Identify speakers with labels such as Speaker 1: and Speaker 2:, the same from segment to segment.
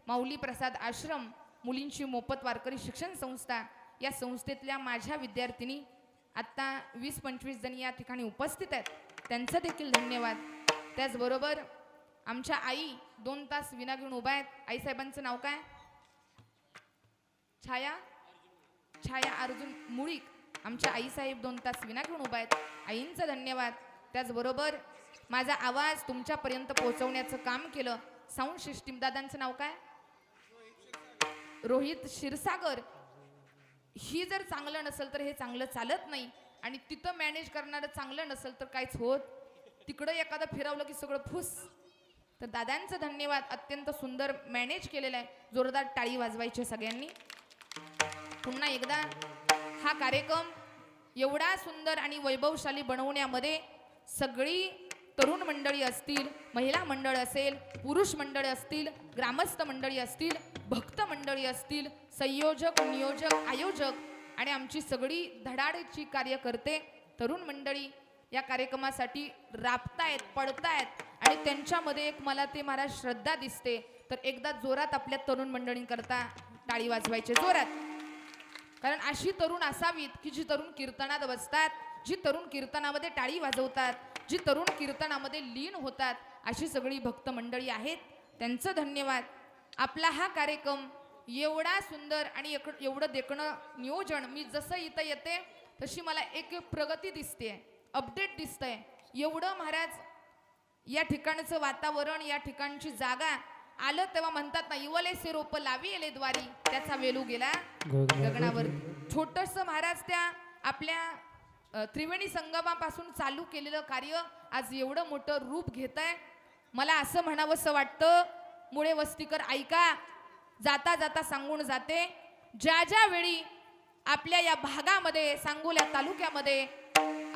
Speaker 1: माऊली प्रसाद आश्रम मुलींची मोफत वारकरी शिक्षण संस्था या संस्थेतल्या माझ्या विद्यार्थिनी आत्ता 20-25 जण या ठिकाणी उपस्थित आहेत, त्यांचं देखील धन्यवाद. त्याचबरोबर आमच्या आई 2 तास विना घेऊन उभा आहेत. आईसाहेबांचं नाव काय? छाया अर्जुन मुळीक. आमच्या आईसाहेब 2 तास विना घेऊन उभा आहेत, आईंचं धन्यवाद. त्याचबरोबर माझा आवाज तुमच्यापर्यंत पोहोचवण्याचं काम केलं साऊंड सिस्टीम दादांचं नाव काय? रोहित क्षीरसागर. ही जर चांगलं नसेल तर हे चांगलं चालत नाही, आणि तिथं मॅनेज करणारं चांगलं नसेल तर काहीच होत. तिकडं एखादं फिरवलं की सगळं फुस. तर दादांचं धन्यवाद, अत्यंत सुंदर मॅनेज केलेलं आहे. जोरदार टाळी वाजवायची सगळ्यांनी. पुन्हा एकदा हा कार्यक्रम एवढा सुंदर आणि वैभवशाली बनवण्यामध्ये सगळी तरुण मंडळी असतील, महिला मंडळ असेल, पुरुष मंडळ असतील, ग्रामस्थ मंडळी असतील, भक्त मंडळी असतील, संयोजक, नियोजक, आयोजक आणि आमची सगळी धडाडीची कार्यकर्ते तरुण मंडळी या कार्यक्रमासाठी राबतायत, पडतायत. आणि त्यांच्यामध्ये एक मला ते महाराज श्रद्धा दिसते. तर एकदा जोरात आपल्या तरुण मंडळींकरता टाळी वाजवायचे जोरात. कारण अशी तरुण असावीत की जी तरुण कीर्तनात बसतात, जी तरुण कीर्तनामध्ये टाळी वाजवतात, जी तरुण कीर्तनामध्ये लीन होतात. अशी सगळी भक्त मंडळी आहेत, त्यांचं धन्यवाद. आपला हा कार्यक्रम एवढा सुंदर आणि एवढं देखणं नियोजन, मी जसं इथं येते तशी मला एक प्रगती दिसते, अपडेट दिसतंय. एवढं महाराज या ठिकाणचं वातावरण, या ठिकाणची जागा आलं तेव्हा म्हणतात ना, इवले से रोप लावी येले द्वारी, त्याचा वेलू गेला गगनावर. छोटंसं महाराज त्या आपल्या त्रिवेणी संगमापासून चालू केलेलं कार्य आज एवढं मोठं रूप घेत आहे. मला असं म्हणावंसं वाटतं, मुळे वस्तीकर ऐका, जाता जाता सांगून जाते, ज्या ज्या वेळी आपल्या या भागामध्ये, सांगोला तालुक्यामध्ये,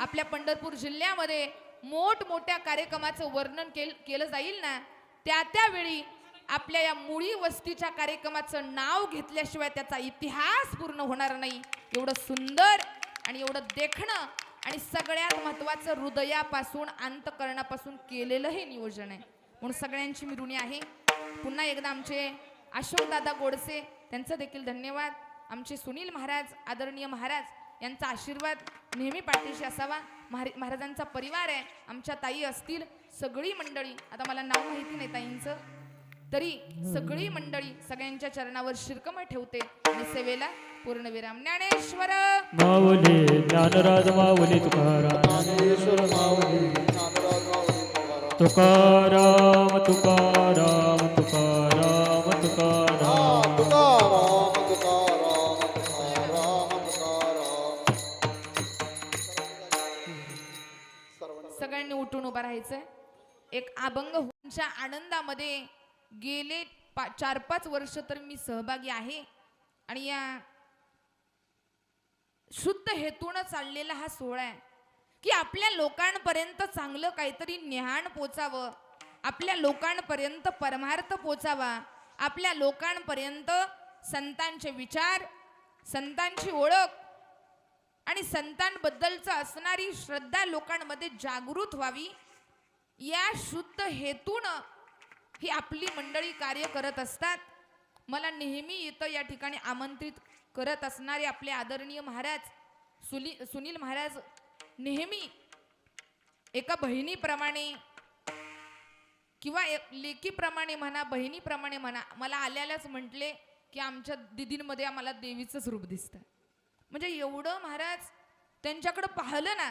Speaker 1: आपल्या पंढरपूर जिल्ह्यामध्ये मोठमोठ्या कार्यक्रमाचं वर्णन केलं जाईल ना, त्या त्यावेळी आपल्या या मुळी वस्तीच्या कार्यक्रमाचं नाव घेतल्याशिवाय त्याचा इतिहास पूर्ण होणार नाही. एवढं सुंदर आणि एवढं देखणं आणि सगळ्यात महत्त्वाचं हृदयापासून, अंतकरणापासून केलेलं हे नियोजन आहे. म्हणून सगळ्यांची मी ऋणी आहे. पुन्हा एकदा आमचे अशोकदादा गोडसे, त्यांचं देखील धन्यवाद. आमचे सुनील महाराज, आदरणीय महाराज, यांचा आशीर्वाद नेहमी पाठीशी असावा. महाराजांचा परिवार आहे, आमच्या ताई असतील, सगळी मंडळी, आता मला नाव माहिती नाही ताईंचं, तरी सगळी मंडळी सगळ्यांच्या चरणावर शिरकम ठेवते आणि सेवेला पूर्णविराम. ज्ञानेश्वर
Speaker 2: माऊली ज्ञानराज माऊली तुकाराम,
Speaker 3: ज्ञानेश्वर माऊली ज्ञानराज माऊली
Speaker 2: तुकाराम तुकाराम तुकाराम तुकाराम
Speaker 3: तुकाराम तुकाराम तुकाराम तुकाराम.
Speaker 1: सगळ्यांनी उठून उभा राहायचंय. एक अभंग होण्याच्या आनंदामध्ये गेले 4-5 वर्ष तर मी सहभागी आहे. आणि या शुद्ध हेतून चाललेला हा सोहळा आहे की आपल्या लोकांपर्यंत चांगलं काहीतरी ज्ञान पोचावं, आपल्या लोकांपर्यंत परमार्थ पोचावा, आपल्या लोकांपर्यंत संतांचे विचार, संतांची ओळख आणि संतांबद्दलचं असणारी श्रद्धा लोकांमध्ये जागृत व्हावी, या शुद्ध हेतून ही आपली मंडळी कार्य करत असतात. मला नेहमी इथं या ठिकाणी आमंत्रित करत असणारे आपले आदरणीय महाराज सुनील महाराज नेहमी एका बहिणीप्रमाणे किंवा लेकीप्रमाणे म्हणा, बहिणीप्रमाणे म्हणा, मला आल्यालाच म्हटले की आमच्या दिदींमध्ये आम्हाला देवीचंच रूप दिसतं. म्हणजे एवढं महाराज त्यांच्याकडे पाहिलं ना.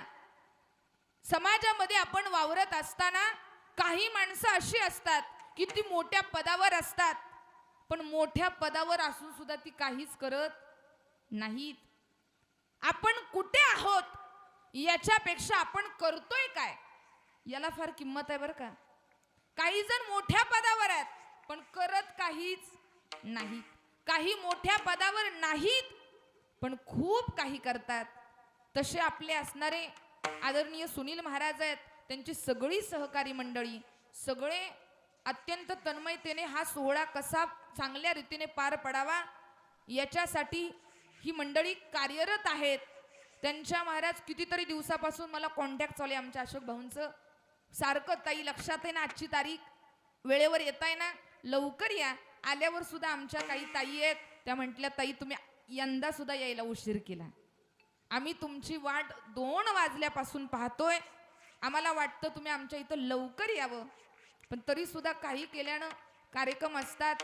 Speaker 1: समाजामध्ये आपण वावरत असताना काही माणसं अशी असतात की ती मोठ्या पदावर असतात, पण मोठ्या पदावर असून सुद्धा ती काहीच करत नाहीत. आपण कुठे आहोत याच्यापेक्षा आपण करतोय काय याला फार किंमत आहे बरं का. काही जण मोठ्या पदावर आहेत पण करत काहीच नाहीत, काही मोठ्या पदावर नाहीत पण खूप काही करतात. तसे आपले असणारे आदरणीय सुनील महाराज आहेत, त्यांची सगळी सहकारी मंडळी, सगळे अत्यंत तन्मयतेने हा सोहळा कसा चांगल्या रीतीने पार पडावा याच्यासाठी ही मंडळी कार्यरत आहेत. त्यांच्या महाराज कितीतरी दिवसापासून मला कॉन्टॅक्ट चालू आहे आमच्या अशोक भाऊंचं, सारखं ताई लक्षात आहे ना, आजची तारीख वेळेवर येत आहे ना, लवकर या. आल्यावर सुद्धा आमच्या काही ताई आहेत, त्या म्हटल्या ताई तुम्ही यंदा सुद्धा यायला उशीर केला. आम्ही तुमची वाट 2 वाजल्यापासून पाहतोय. आम्हाला वाटतं तुम्ही आमच्या इथं लवकर यावं, पण तरी सुद्धा काही केल्यानं कार्यक्रम असतात.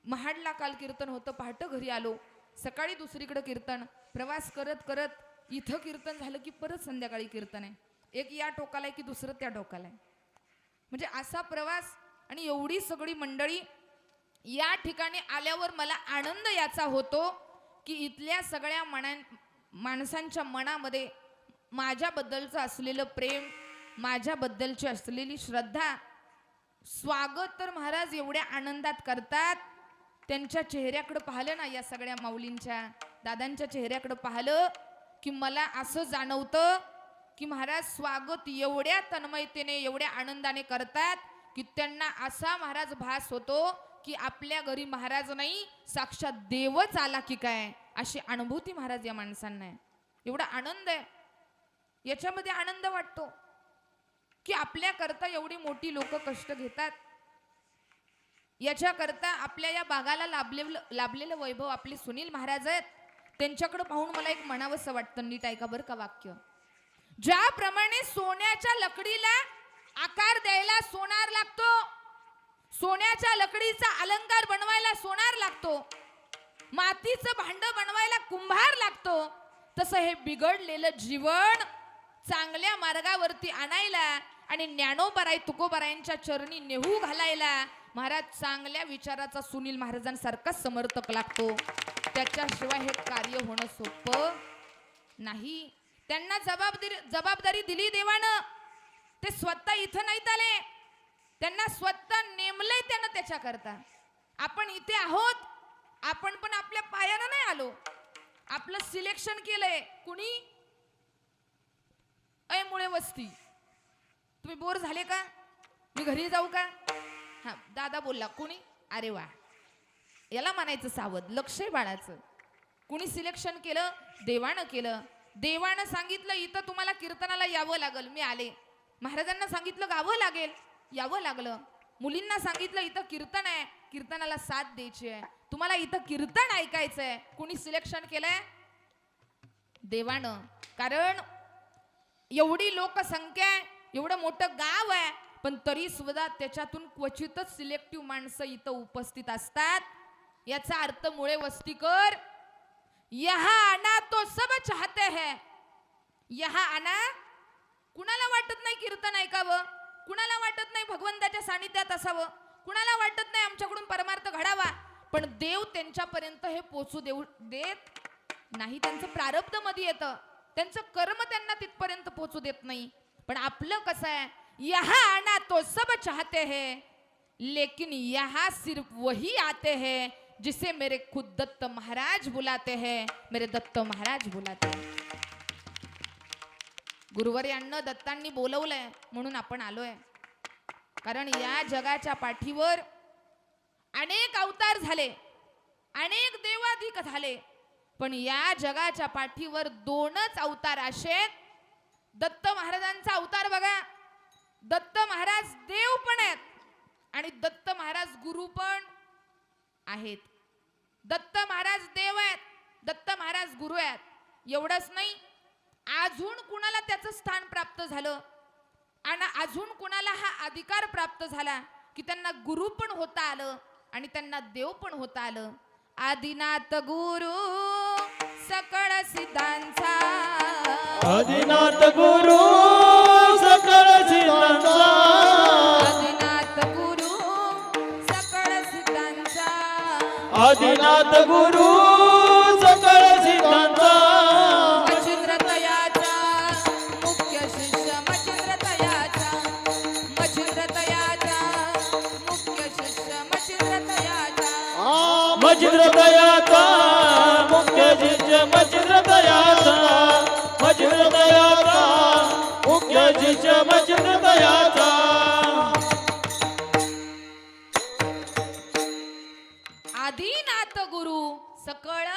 Speaker 1: महाडला काल कीर्तन होतं, पहाटे घरी आलो. सकाळी दुसरीकडे कीर्तन, प्रवास करत करत इथं कीर्तन झालं की परत संध्याकाळी कीर्तन आहे. एक या टोकाला आहे की दुसरं त्या टोकाला आहे. म्हणजे असा प्रवास आणि एवढी सगळी मंडळी या ठिकाणी आल्यावर मला आनंद याचा होतो की इथल्या सगळ्या माणसांच्या मनामध्ये माझ्याबद्दलचं असलेलं प्रेम, माझ्याबद्दलची असलेली श्रद्धा. स्वागत तर महाराज एवढ्या आनंदात करतात. त्यांच्या चेहऱ्याकडे पाहिलं ना, या सगळ्या माऊलींच्या दादांच्या चेहऱ्याकडे पाहिलं की मला असं जाणवतं की महाराज स्वागत एवढ्या तन्मयतेने एवढ्या आनंदाने करतात की त्यांना असा महाराज भास होतो की आपल्या घरी महाराज नाही, साक्षात देवच आला की काय, अशी अनुभूती महाराज या माणसांना आहे. एवढा आनंद आहे, याच्यामध्ये आनंद वाटतो की आपल्याकरता एवढी मोठी लोक कष्ट घेतात. याच्याकरता आपल्या या भागाला लाभलेलं वैभव आपले सुनील महाराज आहेत. त्यांच्याकडे पाहून मला एक म्हणावंसं वाटतं, नीट ऐका बरं का वाक्य. ज्याप्रमाणे सोन्याच्या लकडीला आकार द्यायला सोनार लागतो, सोन्याच्या लकडीचा अलंकार बनवायला सोनार लागतो, मातीचं भांड बनवायला कुंभार लागतो, तसं हे बिघडलेलं जीवन चांगल्या मार्गावरती आणायला आणि ज्ञानोबराय तुकोबरायांच्या चरणी नेहू घालायला महाराज चांगल्या विचाराचा सुनील महाराजांसारखा समर्थक लागतो. त्याच्याशिवाय हे कार्य होणं सोपं नाही. त्यांना जबाबदारी दिली देवानं. ते स्वतः इथं नाहीत आले, त्यांना स्वतः नेमलंय त्यानं त्याच्याकरता. आपण इथे आहोत, आपण पण आपल्या पायानं नाही आलो, आपलं सिलेक्शन केलंय. कुणी? अय मुळे वस्ती, तुम्ही बोर झाले का, मी घरी जाऊ का? हा दादा बोलला. कुणी? अरे वा, याला म्हणायचं सावध, लक्ष आहे बाळाचं. कुणी सिलेक्शन केलं? देवानं केलं. देवानं सांगितलं इथं तुम्हाला कीर्तनाला यावं लागल, मी आले. महाराजांना सांगितलं गावं लागेल, यावं लागलं. मुलींना सांगितलं इथं कीर्तन आहे, कीर्तनाला साथ द्यायची आहे, तुम्हाला इथं कीर्तन ऐकायचंय. कुणी सिलेक्शन केलंय? देवानं. कारण एवढी लोकसंख्या आहे, एवढं मोठं गाव आहे, पण तरी सुद्धा त्याच्यातून क्वचितच सिलेक्टिव्ह माणसं इथं उपस्थित असतात. याचा अर्थ मुळे वस्तीकर, यहाँ आना तो सब चाहते हैं. यहाँ आना, कुणाला वाटत नाही कीर्तन ऐकावं, कुणाला वाटत नाही भगवंताच्या सानिध्यात असावं, कुणाला वाटत नाही आमच्याकडून परमार्थ घडावा, पण देव त्यांच्यापर्यंत हे पोचू देत नाही. त्यांचं प्रारब्ध मध्ये येतं, त्यांचं कर्म त्यांना तिथपर्यंत पोचू देत नाही. पण आपलं कसं आहे, यहाँ आना तो सब चाहते हैं, लेकिन यहाँ सिर्फ वही आते हैं जिसे मेरे खुद दत्त महाराज बुलाते हैं, मेरे दत्त महाराज बुलाते हैं. गुरुवर्यांना दत्तांनी बोलवलंय म्हणून आपण आलोय. कारण या जगाच्या पाठीवर अनेक अवतार झाले, अनेक देवाधिक झाले, पण या जगाच्या पाठीवर 2च अवतार असे. दत्त महाराजांचा अवतार बघा, दत्त महाराज देव पण आहेत आणि दत्त महाराज गुरु पण आहेत. दत्त महाराज देव आहेत, दत्त महाराज गुरु आहेत. एवढंच नाही, अजून कुणाला त्याचं स्थान प्राप्त झालं आणि अजून कुणाला हा अधिकार प्राप्त झाला की त्यांना गुरु पण होता आलं आणि त्यांना देव पण होता आलं. आदिनाथ गुरु सकळ सिद्धांचा,
Speaker 2: आदिनाथ गुरु सकळ सिद्धांचा,
Speaker 1: आदिनाथ गुरु सकळ सिद्धांचा,
Speaker 2: आदिनाथ गुरु सकळ सिद्धांचा,
Speaker 1: मच्छिंद्र तयाचा मुख्य शिष्य, मच्छिंद्र तयाचा, मच्छिंद्र तयाचा मुख्य शिष्य, मच्छिंद्र तयाचा,
Speaker 2: मच्छिंद्र दयाचा मुख्य शिष्य, मच्छिंद्र दयाचा, मच्छिंद्र दयाचा मुख्य शिष्य, मच्छिंद्र दयाचा.
Speaker 1: आदिनाथ गुरु सकळ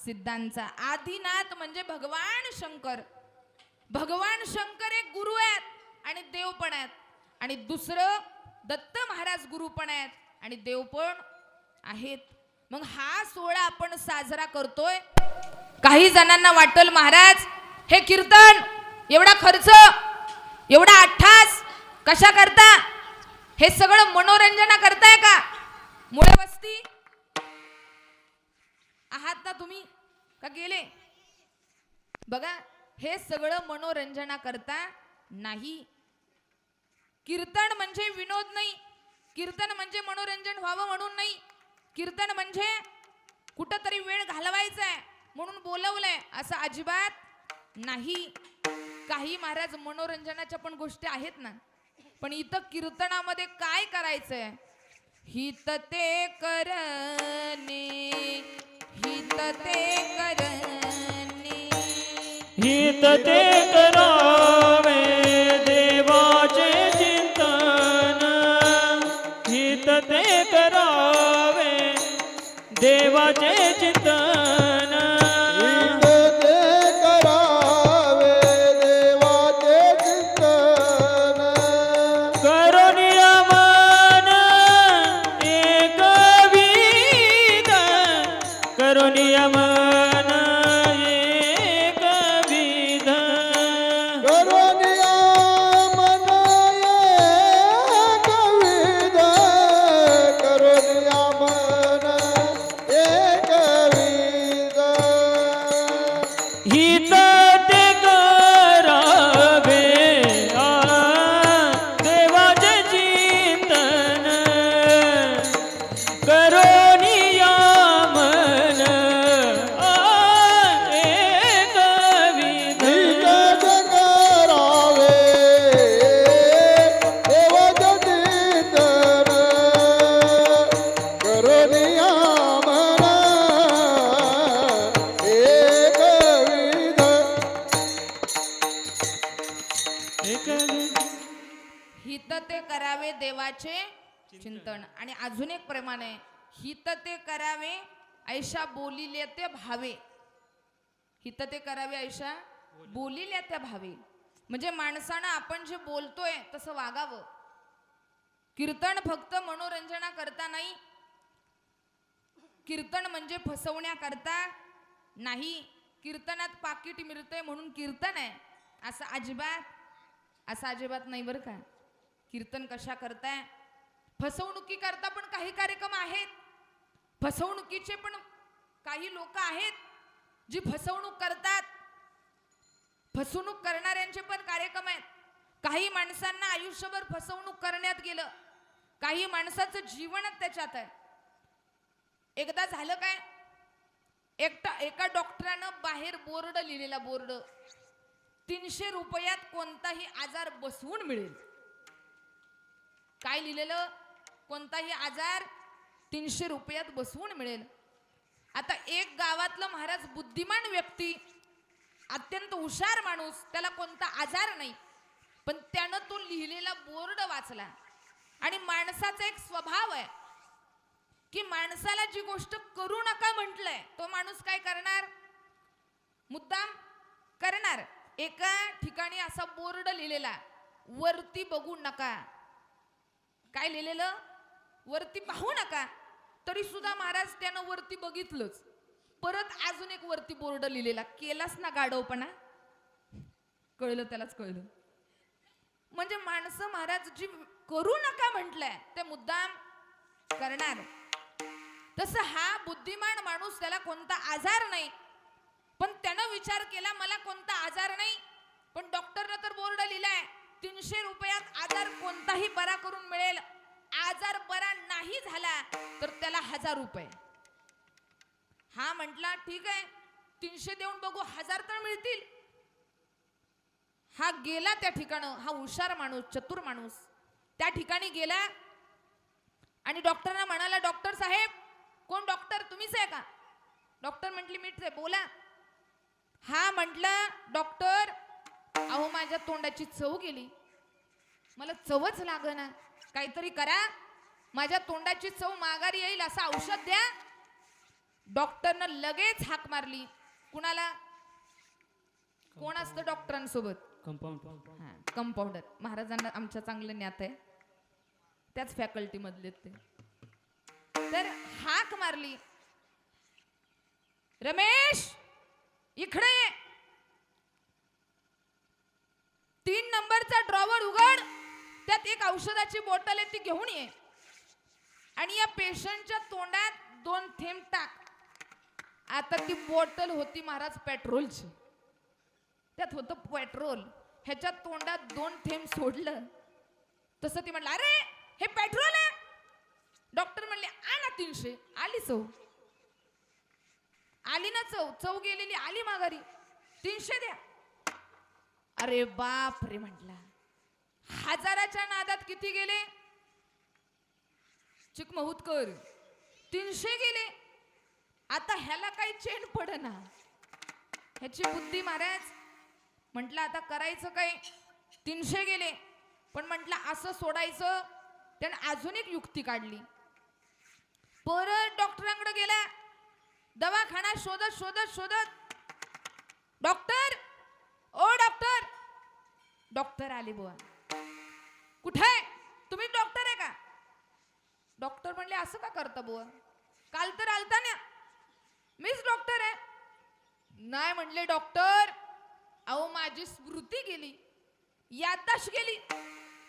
Speaker 1: सिद्धांचा. आदिनाथ म्हणजे भगवान शंकर. भगवान शंकर एक गुरु आहेत आणि देव पण आहेत. आणि दुसरं दत्त महाराज गुरु पण आहेत आणि देव पण आहेत. मग हा सोहळा आपण साजरा करतोय. काही जणांना वाटल महाराज हे कीर्तन एवढा खर्च एवढा अट्ठास कशा करता, हे सगळं मनोरंजना करताय का? मुळे वस्ती आहात ना तुम्ही का गेले? बघा हे सगळं मनोरंजना करता नाही. कीर्तन म्हणजे विनोद नाही, कीर्तन म्हणजे मनोरंजन व्हावं म्हणून नाही, कीर्तन म्हणजे कुठंतरी वेळ घालवायचा आहे म्हणून बोलवलंय असं अजिबात नाही. काही महाराज मनोरंजनाच्या पण गोष्टी आहेत ना, पण इथं कीर्तनामध्ये काय करायचंय? हित ते करणे, हित ते करणे,
Speaker 2: हित ते करावे देवाचे चिंतन, हित ते करावे देवाचे चिंतन,
Speaker 3: ते करावे देवाचे चिंतन,
Speaker 2: करुणिया मन एकविध, करुणिया मन एकविध,
Speaker 3: करुणिया मन एकविध, करुणिया मन एकविध,
Speaker 2: हित ते करावे देवाचे चिंतन, करुणिया मन एकविध,
Speaker 3: हित ते करावे देवाचे चिंतन, करुणिया मन एकविध.
Speaker 2: एकविध.
Speaker 1: हित ते करावे देवाचे चिंतन. आणि अजून एक प्रमाण आहे, हित ते करावे ऐशा बोलिले ते भावे. हित ते करावे ऐशा बोलिले ते भावे म्हणजे माणसानं आपण जे बोलतोय तसं वागावं. कीर्तन फक्त मनोरंजना करता नाही, कीर्तन म्हणजे फसवण्याकरता नाही, कीर्तनात पाकिट मिळतंय म्हणून कीर्तन आहे असं अजिबात नाही बरं का. कीर्तन कशा करताय? फसवणुकी करता पण काही कार्यक्रम आहेत, फसवणुकीचे पण काही लोक आहेत जी फसवणूक करतात, फसवणूक करणाऱ्यांचे पण कार्यक्रम आहेत. काही माणसांना आयुष्यभर फसवणूक करण्यात गेलं, काही माणसाचं जीवनच त्याच्यात आहे. एकदा झालं काय, एका डॉक्टरानं बाहेर बोर्ड लिहिलेला, बोर्ड 300 रुपयात कोणताही आजार बसवून मिळेल. काय लिहिलेलं? कोणताही आजार 300 रुपयात बसवून मिळेल. आता एक गावातलं महाराज बुद्धिमान व्यक्ती, अत्यंत हुशार माणूस, त्याला कोणता आजार नाही, पण त्यानं तो लिहिलेला बोर्ड वाचला. आणि माणसाचा एक स्वभाव आहे की माणसाला जी गोष्ट करू नका म्हटलंय तो माणूस काय करणार? मुद्दाम करणार. एका ठिकाणी असा बोर्ड लिहिलेला, वरती बघू नका. काय लिहिलेलं? वरती पाहू नका. तरी सुद्धा महाराज त्यानं वरती बघितलंच. परत अजून एक वरती बोर्ड लिहिलेला, केलास ना गाढवपणा. कळलं त्यालाच कळलं. म्हणजे माणसं महाराज जी करू नका म्हटलंय ते मुद्दाम करणार. तसं हा बुद्धिमान माणूस, त्याला कोणता आजार नाही, पण त्यानं विचार केला मला कोणता आजार नाही, पण डॉक्टरनं तर बोर्ड लिहिलाय 300 रुपयात आजार कोणताही बरा करून मिळेल. आजार बरा नाही झाला तर त्याला 1000 रुपये. हा म्हटला ठीक आहे 300 देऊन बघू, 1000 तर मिळतील. हा गेला त्या ठिकाणं, हा हुशार माणूस, चतुर माणूस त्या ठिकाणी गेला आणि डॉक्टरना म्हणाला, डॉक्टर साहेब. कोण डॉक्टर? तुम्हीच आहे का? डॉक्टर म्हटली मीच आहे, बोला. हा म्हटलं डॉक्टर, अहो माझ्या तोंडाची चव गेली, मला चवच लागना, काहीतरी करा, माझ्या तोंडाची चव माघारी येईल असं औषध द्या. डॉक्टरनं लगेच हाक मारली. कुणाला? कोण असतं डॉक्टरांसोबत? कंपाऊंडर. महाराजांना आमच्या चांगलं ज्ञात आहे, त्याच फॅकल्टी मधले ते. तर हाक मारली, रमेश इकडे ये. 3 नंबरचा ड्रॉवर उघड, त्यात एक औषधाची बॉटल आहे ती घेऊन ये आणि या पेशंटच्या तोंडात 2 थेंब टाक. आता ती बॉटल होती महाराज पेट्रोलची, त्यात होतं पेट्रोल. ह्याच्या तोंडात 2 थेंब सोडलं तसं ती म्हणलं, अरे हे पेट्रोल आहे. डॉक्टर म्हणले आणा 300. आली चव, आली ना चव गेलेली, आली माघारी. 300 द्या. अरे बाप रे म्हटला, 1000च्या नादात किती गेले चिकमहुतकर, 300 गेले. आता ह्याला काही चेन पडना, ह्याची बुद्धी महाराज. म्हटलं आता करायचं काय, 300 गेले. पण म्हटलं असं सोडायचं, त्याने अजून एक युक्ती काढली. परत डॉक्टरांकडे गेला, दवाखाना शोधत शोधत शोधत, डॉक्टर ओ डॉक्टर. डॉक्टर आले बुवा. कुठे तुम्ही डॉक्टर आहे का? डॉक्टर म्हणले असं का करता बुवा, काल तर आलता ना. मीच डॉक्टर आहे. नाही म्हणले डॉक्टर, अहो माझी स्मृती गेली, याददाश्त गेली,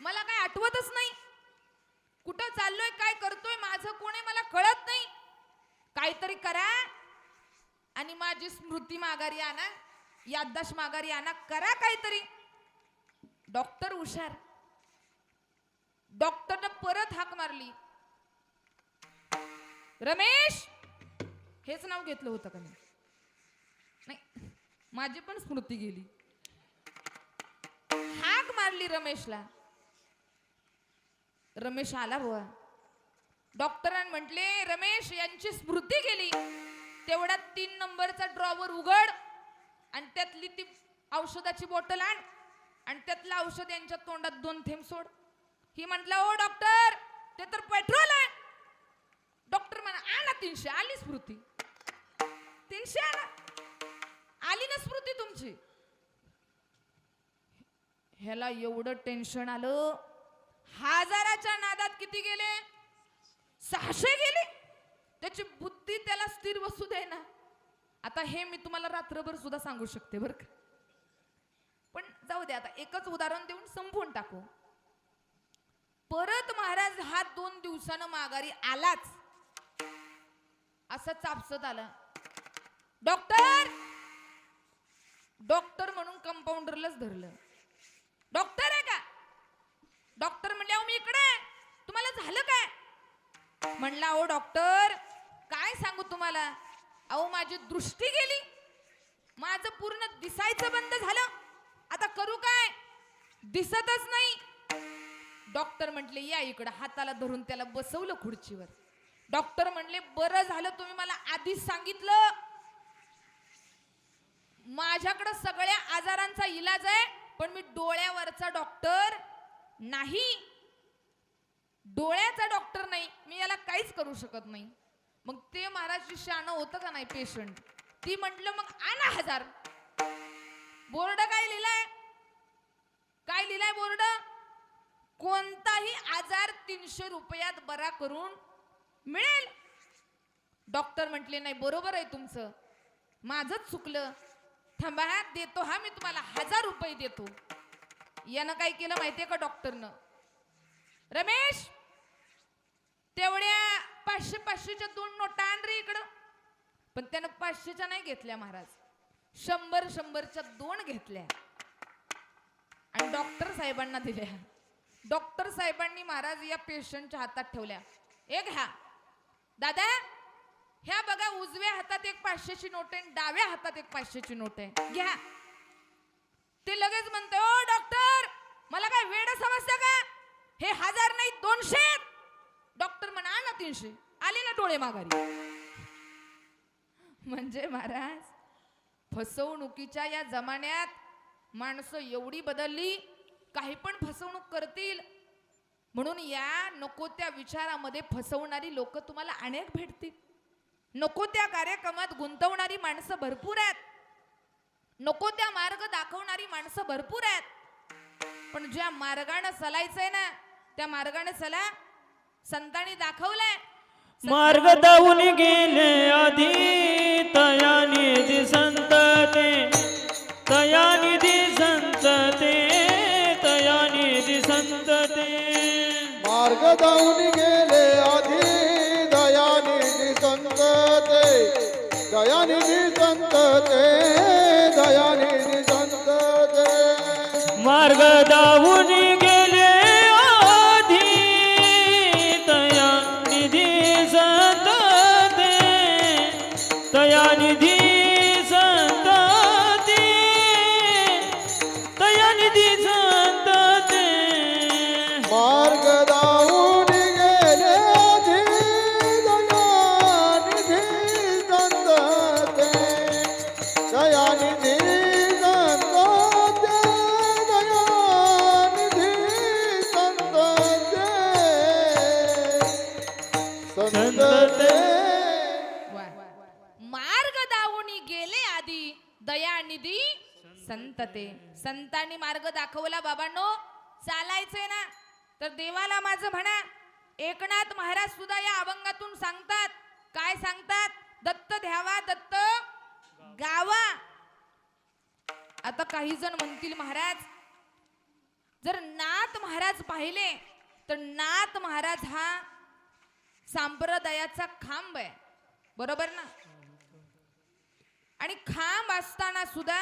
Speaker 1: मला काय आठवतच नाही. कुठं चाललोय, काय करतोय, माझं कोण आहे मला कळत नाही. काहीतरी करा आणि माझी स्मृती माघारी आणा, याददाश्त माघारी आणा, करा काहीतरी. डॉक्टर हुशार. डॉक्टरनं परत हाक मारली, रमेश. हेच नाव घेतलं होतं का नाही, माझी पण स्मृती गेली. हाक मारली रमेशला. रमेश आला बुवा. डॉक्टरांनी म्हटले रमेश यांची स्मृती गेली, तेवढा 3 नंबरचा ड्रॉवर उघड आणि त्यातली ती औषधाची बॉटल आण आणि त्यातलं औषध यांच्या तोंडात 2 थेंब सोड. ही म्हटलं ओ डॉक्टर ते तर पेट्रोल आहे. डॉक्टर म्हणा आणा 300. आली स्मृती, 300 आला, आली ना स्मृती तुमची. ह्याला एवढं टेन्शन आलं, 1000च्या नादात किती गेले, 600 गेले. त्याची बुद्धी त्याला स्थिर बसू दे ना. आता हे मी तुम्हाला रात्रभर सुद्धा सांगू शकते बरं का, पण जाऊ दे, आता एकच उदाहरण देऊन संपवून टाकू. परत महाराज हा 2 दिवसानं माघारी आलाच. असं चापसत आला, डॉक्टर. डॉक्टर म्हणून कंपाऊंडरलाच धरलं. डॉक्टर आहे का? डॉक्टर म्हणले अहो मी इकडे आहे, तुम्हाला झालं काय? म्हणला अहो डॉक्टर काय सांगू तुम्हाला, अहो माझी दृष्टी गेली, माझं पूर्ण दिसायचं बंद झालं, आता करू काय, दिसतच नाही. डॉक्टर म्हटले या इकडं. हाताला धरून त्याला बसवलं खुर्चीवर. डॉक्टर म्हणले बरं झालं तुम्ही मला आधीच सांगितलं, माझ्याकडे सगळ्या आजारांचा इलाज आहे, पण मी डोळ्यावरचा डॉक्टर नाही, डोळ्याचा डॉक्टर नाही, मी याला काहीच करू शकत नाही. मग ते महाराजची शान होतं का नाही पेशंट. ती म्हटलं मग आणा 1000. बोर्ड काय लिहिलाय, काय लिहिलाय बोर्ड, कोणताही आजार 300 रुपयात बरा करून मिळेल. डॉक्टर म्हटले नाही बरोबर आहे तुमचं, माझंच चुकलं, थांबा हा देतो, हा मी तुम्हाला 1000 रुपये देतो. यानं काय केलं माहितीये का डॉक्टरनं, रमेश तेवढ्या 500-500च्या 2 नोटा आण रे इकडं. पण त्यानं 500च्या नाही घेतल्या महाराज, 100-100च्या 2 घेतल्या आणि डॉक्टर साहेबांना दिल्या. डॉक्टर साहेबांनी महाराज या पेशंटच्या हातात ठेवल्या. एक घ्या दादा, ह्या बघा उजव्या हातात एक 500ची नोट आहे, डाव्या हातात एक 500ची नोट आहे, घ्या. ते लगेच म्हणते ओ डॉक्टर मला काय वेड समजतं का, हे 1000 नाही 200. डॉक्टर म्हणा ना 300. आले ना डोळे माघारी. म्हणजे महाराज फसवणुकीच्या या जमान्यात माणसं एवढी बदलली, काही पण फसवणूक करतील. म्हणून या नको त्या विचारामध्ये फसवणारी लोक तुम्हाला अनेक भेटतील. नको त्या कार्यक्रमात गुंतवणारी माणसं भरपूर आहेत, नको त्या मार्ग दाखवणारी माणसं भरपूर आहेत. पण ज्या मार्गाने चालायचंय ना त्या मार्गाने चला. संतांनी दाखवलंय,
Speaker 2: मार्ग दावून गेले आधी तया निधी संत ते तया निधी संत ते तया निधी संत ते
Speaker 3: मार्ग धावून गेले आधी दयानिधी संत ते दयानिधी संत ते दयानिधी संत ते
Speaker 2: मार्ग दावून गेले आधी तया निधी संत ते तया निधी संत ते तया निधी संत ते
Speaker 3: मार्ग धावून गेले आधी दयानिधी संत ते दयानिधी संत ते दयानिधी संत ते संत ते
Speaker 1: मार्ग दावुनी गेले आधी दयानिधी संतते. संतांनी मार्ग दाखवला बाबांनो, चालायचंय ना तर देवाला माझं म्हणा. एकनाथ महाराज सुद्धा या अभंगातून सांगतात. काय सांगतात? दत्त ध्यावा दत्त गावा. आता काही जण म्हणतील महाराज, जर नाथ महाराज पाहिले तर नाथ महाराज हा संप्रदायाचा खांब आहे, बरोबर ना? आणि खांब असताना सुद्धा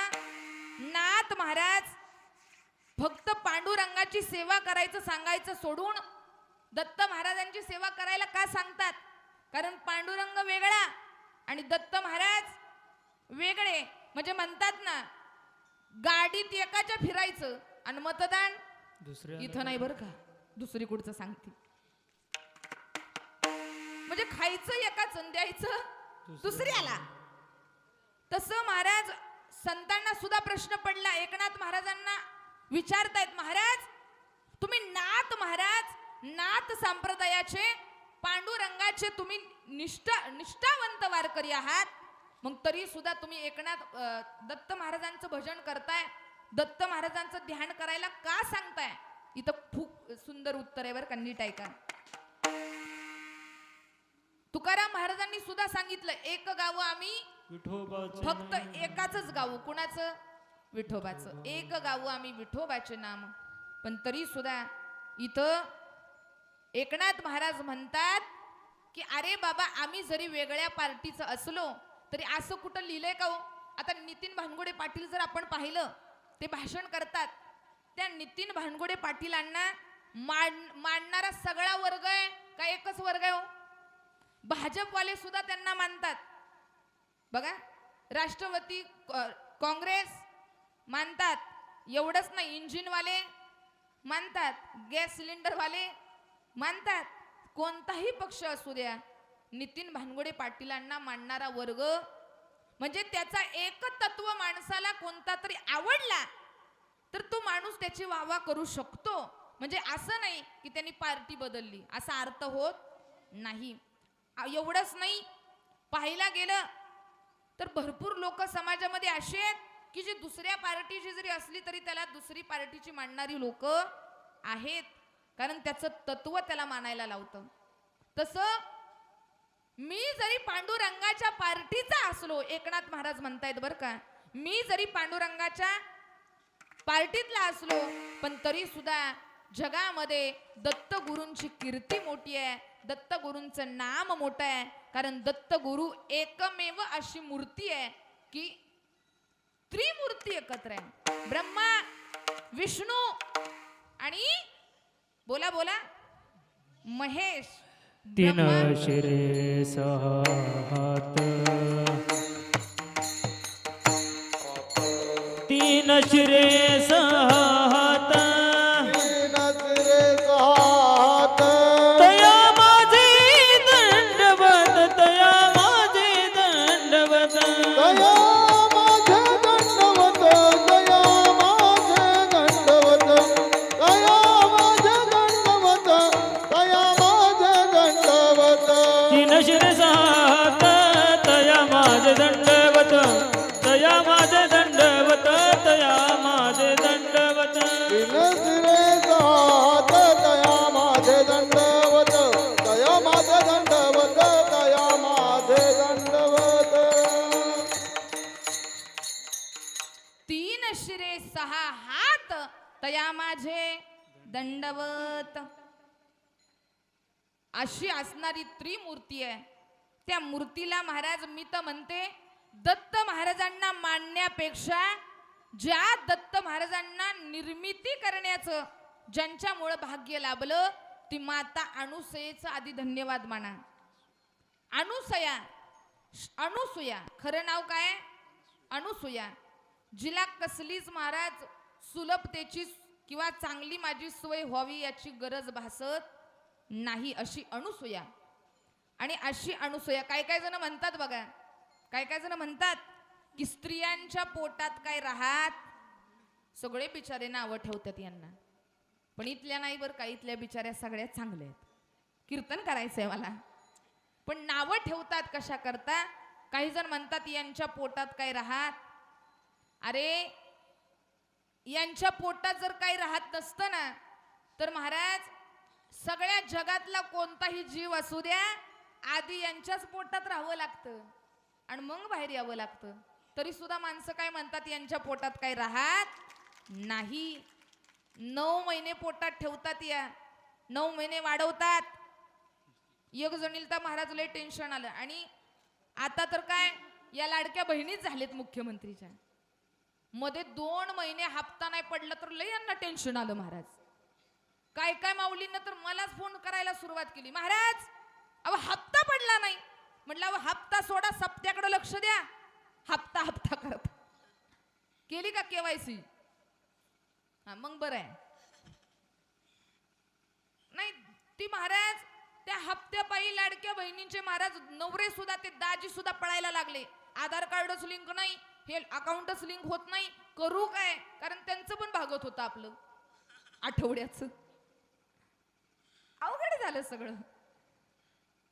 Speaker 1: नाथ महाराज फक्त पांडुरंगाची सेवा करायचं सांगायचं सोडून दत्त महाराजांची सेवा करायला का सांगतात? कारण पांडुरंग वेगळा आणि दत्त महाराज वेगळे. म्हणजे म्हणतात ना, गाडीत एकाच्या फिरायचं आणि मतदान इथं नाही बरं का, दुसरी कुठचं सांगते. म्हणजे खायचं एकाच द्यायचं दुसऱ्याला. तसं महाराज संतांना सुद्धा प्रश्न पडला. एकनाथ महाराजांना विचारतायत, महाराज तुम्ही नाथ महाराज नाथ संप्रदायाचे पांडुरंगाचे तुम्ही निष्ठावंत वारकरी आहात, मग तरी सुद्धा तुम्ही एकनाथ दत्त महाराजांचं भजन करताय, दत्त महाराजांचं ध्यान करायला का सांगताय? इथं खूप सुंदर उत्तर आहे बरं का, नीट ऐका. तुकाराम महाराजांनी सुद्धा सांगितलं, एक गाव आम्ही फक्त एकाच गाव. कुणाचं? विठोबाचं. एक गाव आम्ही विठोबाचे नाम. पण तरी सुद्धा इथं एकनाथ महाराज म्हणतात की अरे बाबा, आम्ही जरी वेगळ्या पार्टीचं असलो तरी असं कुठं लिहिलंय का हो? आता नितीन भानगोडे पाटील जर आपण पाहिलं, ते भाषण करतात. त्या नितीन भानगोडे पाटीलांना मानणारा सगळा वर्ग आहे का एकच वर्ग आहे हो? भाजपवाले सुद्धा त्यांना मानतात बघा, राष्ट्रवादी काँग्रेस मानतात. एवढंच नाही, इंजिनवाले मानतात, गॅस सिलेंडरवाले मानतात. कोणताही पक्ष असू द्या, नितीन भानगोडे पाटीलांना मानणारा वर्ग म्हणजे त्याचा एक तत्व माणसाला कोणता तरी आवडला तर तो माणूस त्याची वाहवा करू शकतो. म्हणजे असं नाही की त्यांनी पार्टी बदलली असा अर्थ होत नाही. एवढंच नाही, पाहायला गेलं तर भरपूर लोक समाजामध्ये असे आहेत की जे दुसऱ्या पार्टीची जरी असली तरी त्याला दुसरी पार्टीची मानणारी लोक आहेत, कारण त्याचं तत्व त्याला मानायला लावतं. तसं मी जरी पांडुरंगाच्या पार्टीचा असलो, एकनाथ महाराज म्हणतायत बरं का, मी जरी पांडुरंगाच्या पार्टीतला असलो पण तरी सुद्धा जगामध्ये दत्त गुरूंची कीर्ती मोठी आहे, दत्त गुरूंचं नाम मोठं आहे. कारण दत्त गुरु एकमेव अशी मूर्ती आहे की त्रिमूर्ती एकत्र आहे. ब्रह्मा, विष्णू आणि बोला बोला महेश.
Speaker 2: तीन
Speaker 1: ब्रह्मा,
Speaker 2: शिरे सहा हात, तीन शिरे सहा हात, तया माझे दंडवत, तया माझे दंडवत,
Speaker 3: दया माझे दंडवत, दया माझे दंडवत, दया माझे दंडवत, दया माझे दंडवत.
Speaker 2: तीन शिरे सहा हात, तया माझे दंडवत, तया माझे दंडवत, तया माझे दंडवत.
Speaker 1: पहा हात तया माझे दंडवत. अशी असणारी त्रिमूर्ती आहे. त्या मूर्तीला महाराज मी तर म्हणते दत्त महाराजांना मानण्यापेक्षा ज्या दत्त महाराजांना निर्मिती करण्याचं ज्यांच्यामुळे भाग्य लाभलं ती माता अनुसयेचं आधी धन्यवाद माना. अनुसुया खरं नाव काय? अनुसुया. जिला कसलीच महाराज सुलभतेची किंवा चांगली माझी सोय व्हावी याची गरज भासत नाही अशी अनुसुया. आणि अशी अनुसुया काय जण म्हणतात बघा, काय जण म्हणतात की स्त्रियांच्या पोटात काय राहत. सगळे बिचारे नावं ठेवतात यांना, पण इथल्या नाही बरं का, इथल्या बिचाऱ्या सगळ्या चांगल्या आहेत. कीर्तन करायचंय मला, पण नावं ठेवतात कशा करता. काही जण म्हणतात यांच्या पोटात काय राहत. अरे यांच्या पोटात जर काही राहत नसतं ना तर महाराज सगळ्या जगातला कोणताही जीव असू द्या आधी यांच्याच पोटात राहावं लागतं आणि मग बाहेर यावं लागतं. तरी सुद्धा माणसं काय म्हणतात यांच्या पोटात काही राहत नाही. 9 महिने पोटात ठेवतात, या 9 महिने वाढवतात. एक जणील तर महाराज लय टेन्शन आलं. आणि आता तर काय या लाडक्या बहिणीच झालेत मुख्यमंत्रीच्या. मध्ये 2 महिने हप्ता नाही पडला तर लय यांना टेन्शन आलं महाराज. काय माऊलींना तर मलाच फोन करायला सुरुवात केली, महाराज अहो हप्ता पडला नाही. म्हटलं अहो हप्ता सोडा, सप्त्याकडे लक्ष द्या. हप्ता करत केली का केवायसी? हा मग बरं आहे. नाही ती महाराज त्या हप्त्यापायी लाडक्या बहिणींचे महाराज नवरे सुद्धा ते दाजी सुद्धा पळायला लागले. आधार कार्डच लिंक नाही, हे अकाउंटच लिंक होत नाही, करू काय? कारण त्यांचं पण भागत होतं आपलं आठवड्याचं. अवघड झालं सगळं.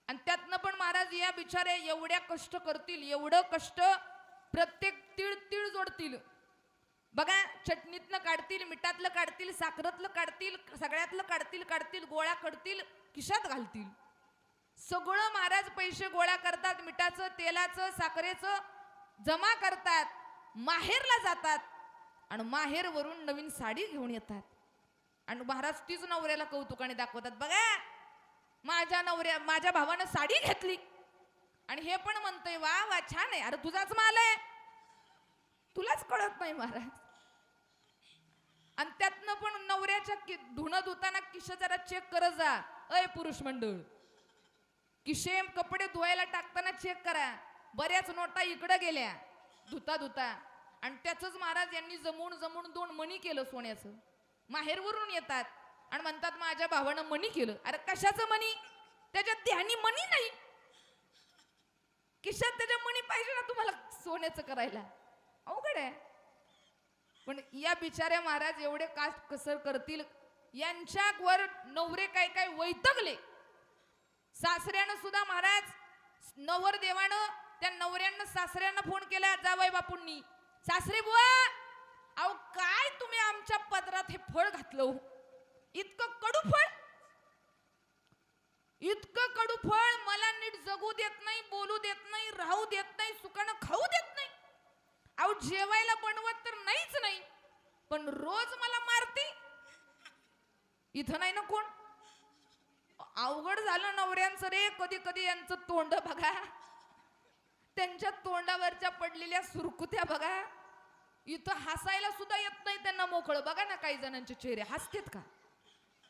Speaker 1: आणि त्यातनं पण महाराज या बिचारे एवढ्या कष्ट करतील, एवढं कष्ट प्रत्येक तीळ जोडतील बघा. चटणीतनं काढतील, मिठातलं काढतील, साखरातलं काढतील, सगळ्यातलं काढतील, गोळा करतील, खिशात घालतील. सगळं महाराज पैसे गोळा करतात, मिठाचं, तेलाचं, साखरेचं जमा करतात, माहेरला जातात आणि माहेरवरून नवीन साडी घेऊन येतात. आणि महाराज तीच नवऱ्याला कौतुकाने दाखवतात, बघा माझ्या भावानं साडी घेतली. आणि हे पण म्हणतोय वा वा छान आहे. अरे तुझाच माल आहे, तुलाच कळत नाही महाराज. आणि त्यातनं पण नवऱ्याच्या धुणं धुताना किशे जरा चेक करत जा. अय पुरुष मंडळ, किशे कपडे धुवायला टाकताना चेक करा. बऱ्याच नोटा इकडे गेल्या धुता. आणि त्याचंच महाराज यांनी जमून 2 मणी केलं सोन्याचं. माहेरवरून येतात आणि म्हणतात माझ्या भावानं मणी केलं. अरे कशाचं मणी? त्याच्यात ध्यानी मणी नाही, किशात त्याच्या मणी पाहिजे ना तुम्हाला सोन्याचं करायला. अवघड आहे. पण या बिचाऱ्या महाराज एवढे कास्ट कसर करतील. यांच्यावर नवरे काय वैतगले. सासऱ्यानं सुद्धा महाराज नवरदेवानं त्या नवऱ्यानं सासऱ्यांना फोन केला जावई बापूंनी, सासरे बुवा अहो काय तुम्ही आमच्या पदरात हे फळ घातलं, इतकं कडू फळ मला नीट जगू देत नाही, बोलू देत नाही, राहू देत नाही, सुखानं खाऊ देत नाही. अहो जेवायला बनवत तर नाहीच नाही, पण रोज मला मारती. इथं नाही ना कोण. अवघड झालं नवऱ्यांचं रे. कधी यांचं तोंड बघा, त्यांच्या तोंडावरच्या पडलेल्या सुरकुत्या बघा. इथं हसायला सुद्धा येत नाही त्यांना मोकळं. बघा ना काही जणांचे चेहरे हसतेत का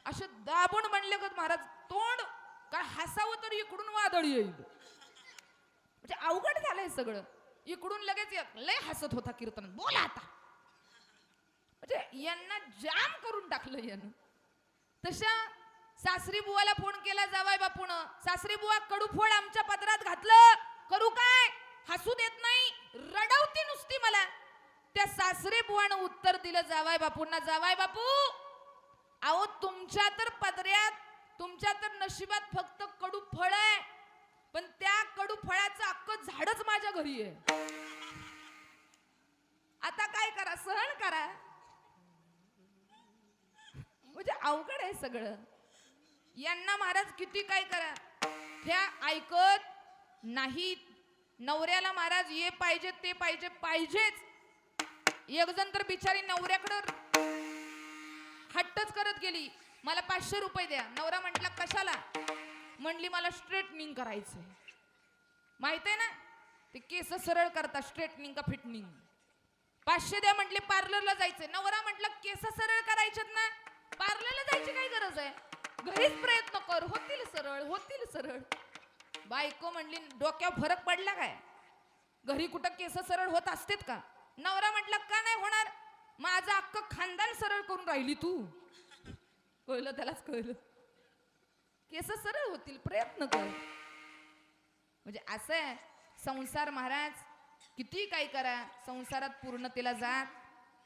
Speaker 1: असे दाबून म्हणले का महाराज तोंड, काय हसावं तर इकडून वादळ येईल. म्हणजे अवघड झालंय सगळं. इकडून लगेच लय हसत होता कीर्तन, बोला आता. म्हणजे यांना जाम करून टाकलं यानं. तशा सासरी बुवाला फोन केला जावाय बापून, सासरी बुवा कडू फळ आमच्या पदरात घातलं, करू काय? हसू देत नाही, रडवती नुसती मला. त्या सासरे बुवानं उत्तर दिलं जावाय बापूंना, जावाय बापू अहो तुमच्या तर पदऱ्यात, तुमच्या तर नशिबात फक्त कडू फळ आहे, पण त्या कडू फळाचं अख्खं झाडच माझ्या घरी आहे. आता काय करा, सहन करा. म्हणजे अवघड आहे सगळं. यांना महाराज किती काय करा, त्या ऐकत नाहीत. नवऱ्याला महाराज हे पाहिजे ते पाहिजेच. एक जण तर बिचारी नवऱ्याकडं हट्टच करत गेली, मला 500 रुपये द्या. नवरा म्हटला कशाला? म्हणली मला स्ट्रेटनिंग करायचंय. माहित आहे ना ते केस सरळ करता, स्ट्रेटनिंग का फिटनिंग. 500 द्या म्हटले, पार्लरला जायचंय. नवरा म्हटला केस सरळ करायचेत ना, पार्लरला जायची काय गरज आहे, घरीच प्रयत्न कर, होतील सरळ होतील सरळ. बायको म्हणली डोक्यावर फरक पडला काय, घरी कुठं केस सरळ होत असतेत का? नवरा म्हटला का नाही होणार, माझं अख्खं खानदान सरळ करून राहिली तू. कळलं त्यालाच कळलं, केस सरळ होतील, प्रयत्न कर. म्हणजे असं आहे संसार महाराज. किती काय करा, संसारात पूर्णतेला जात.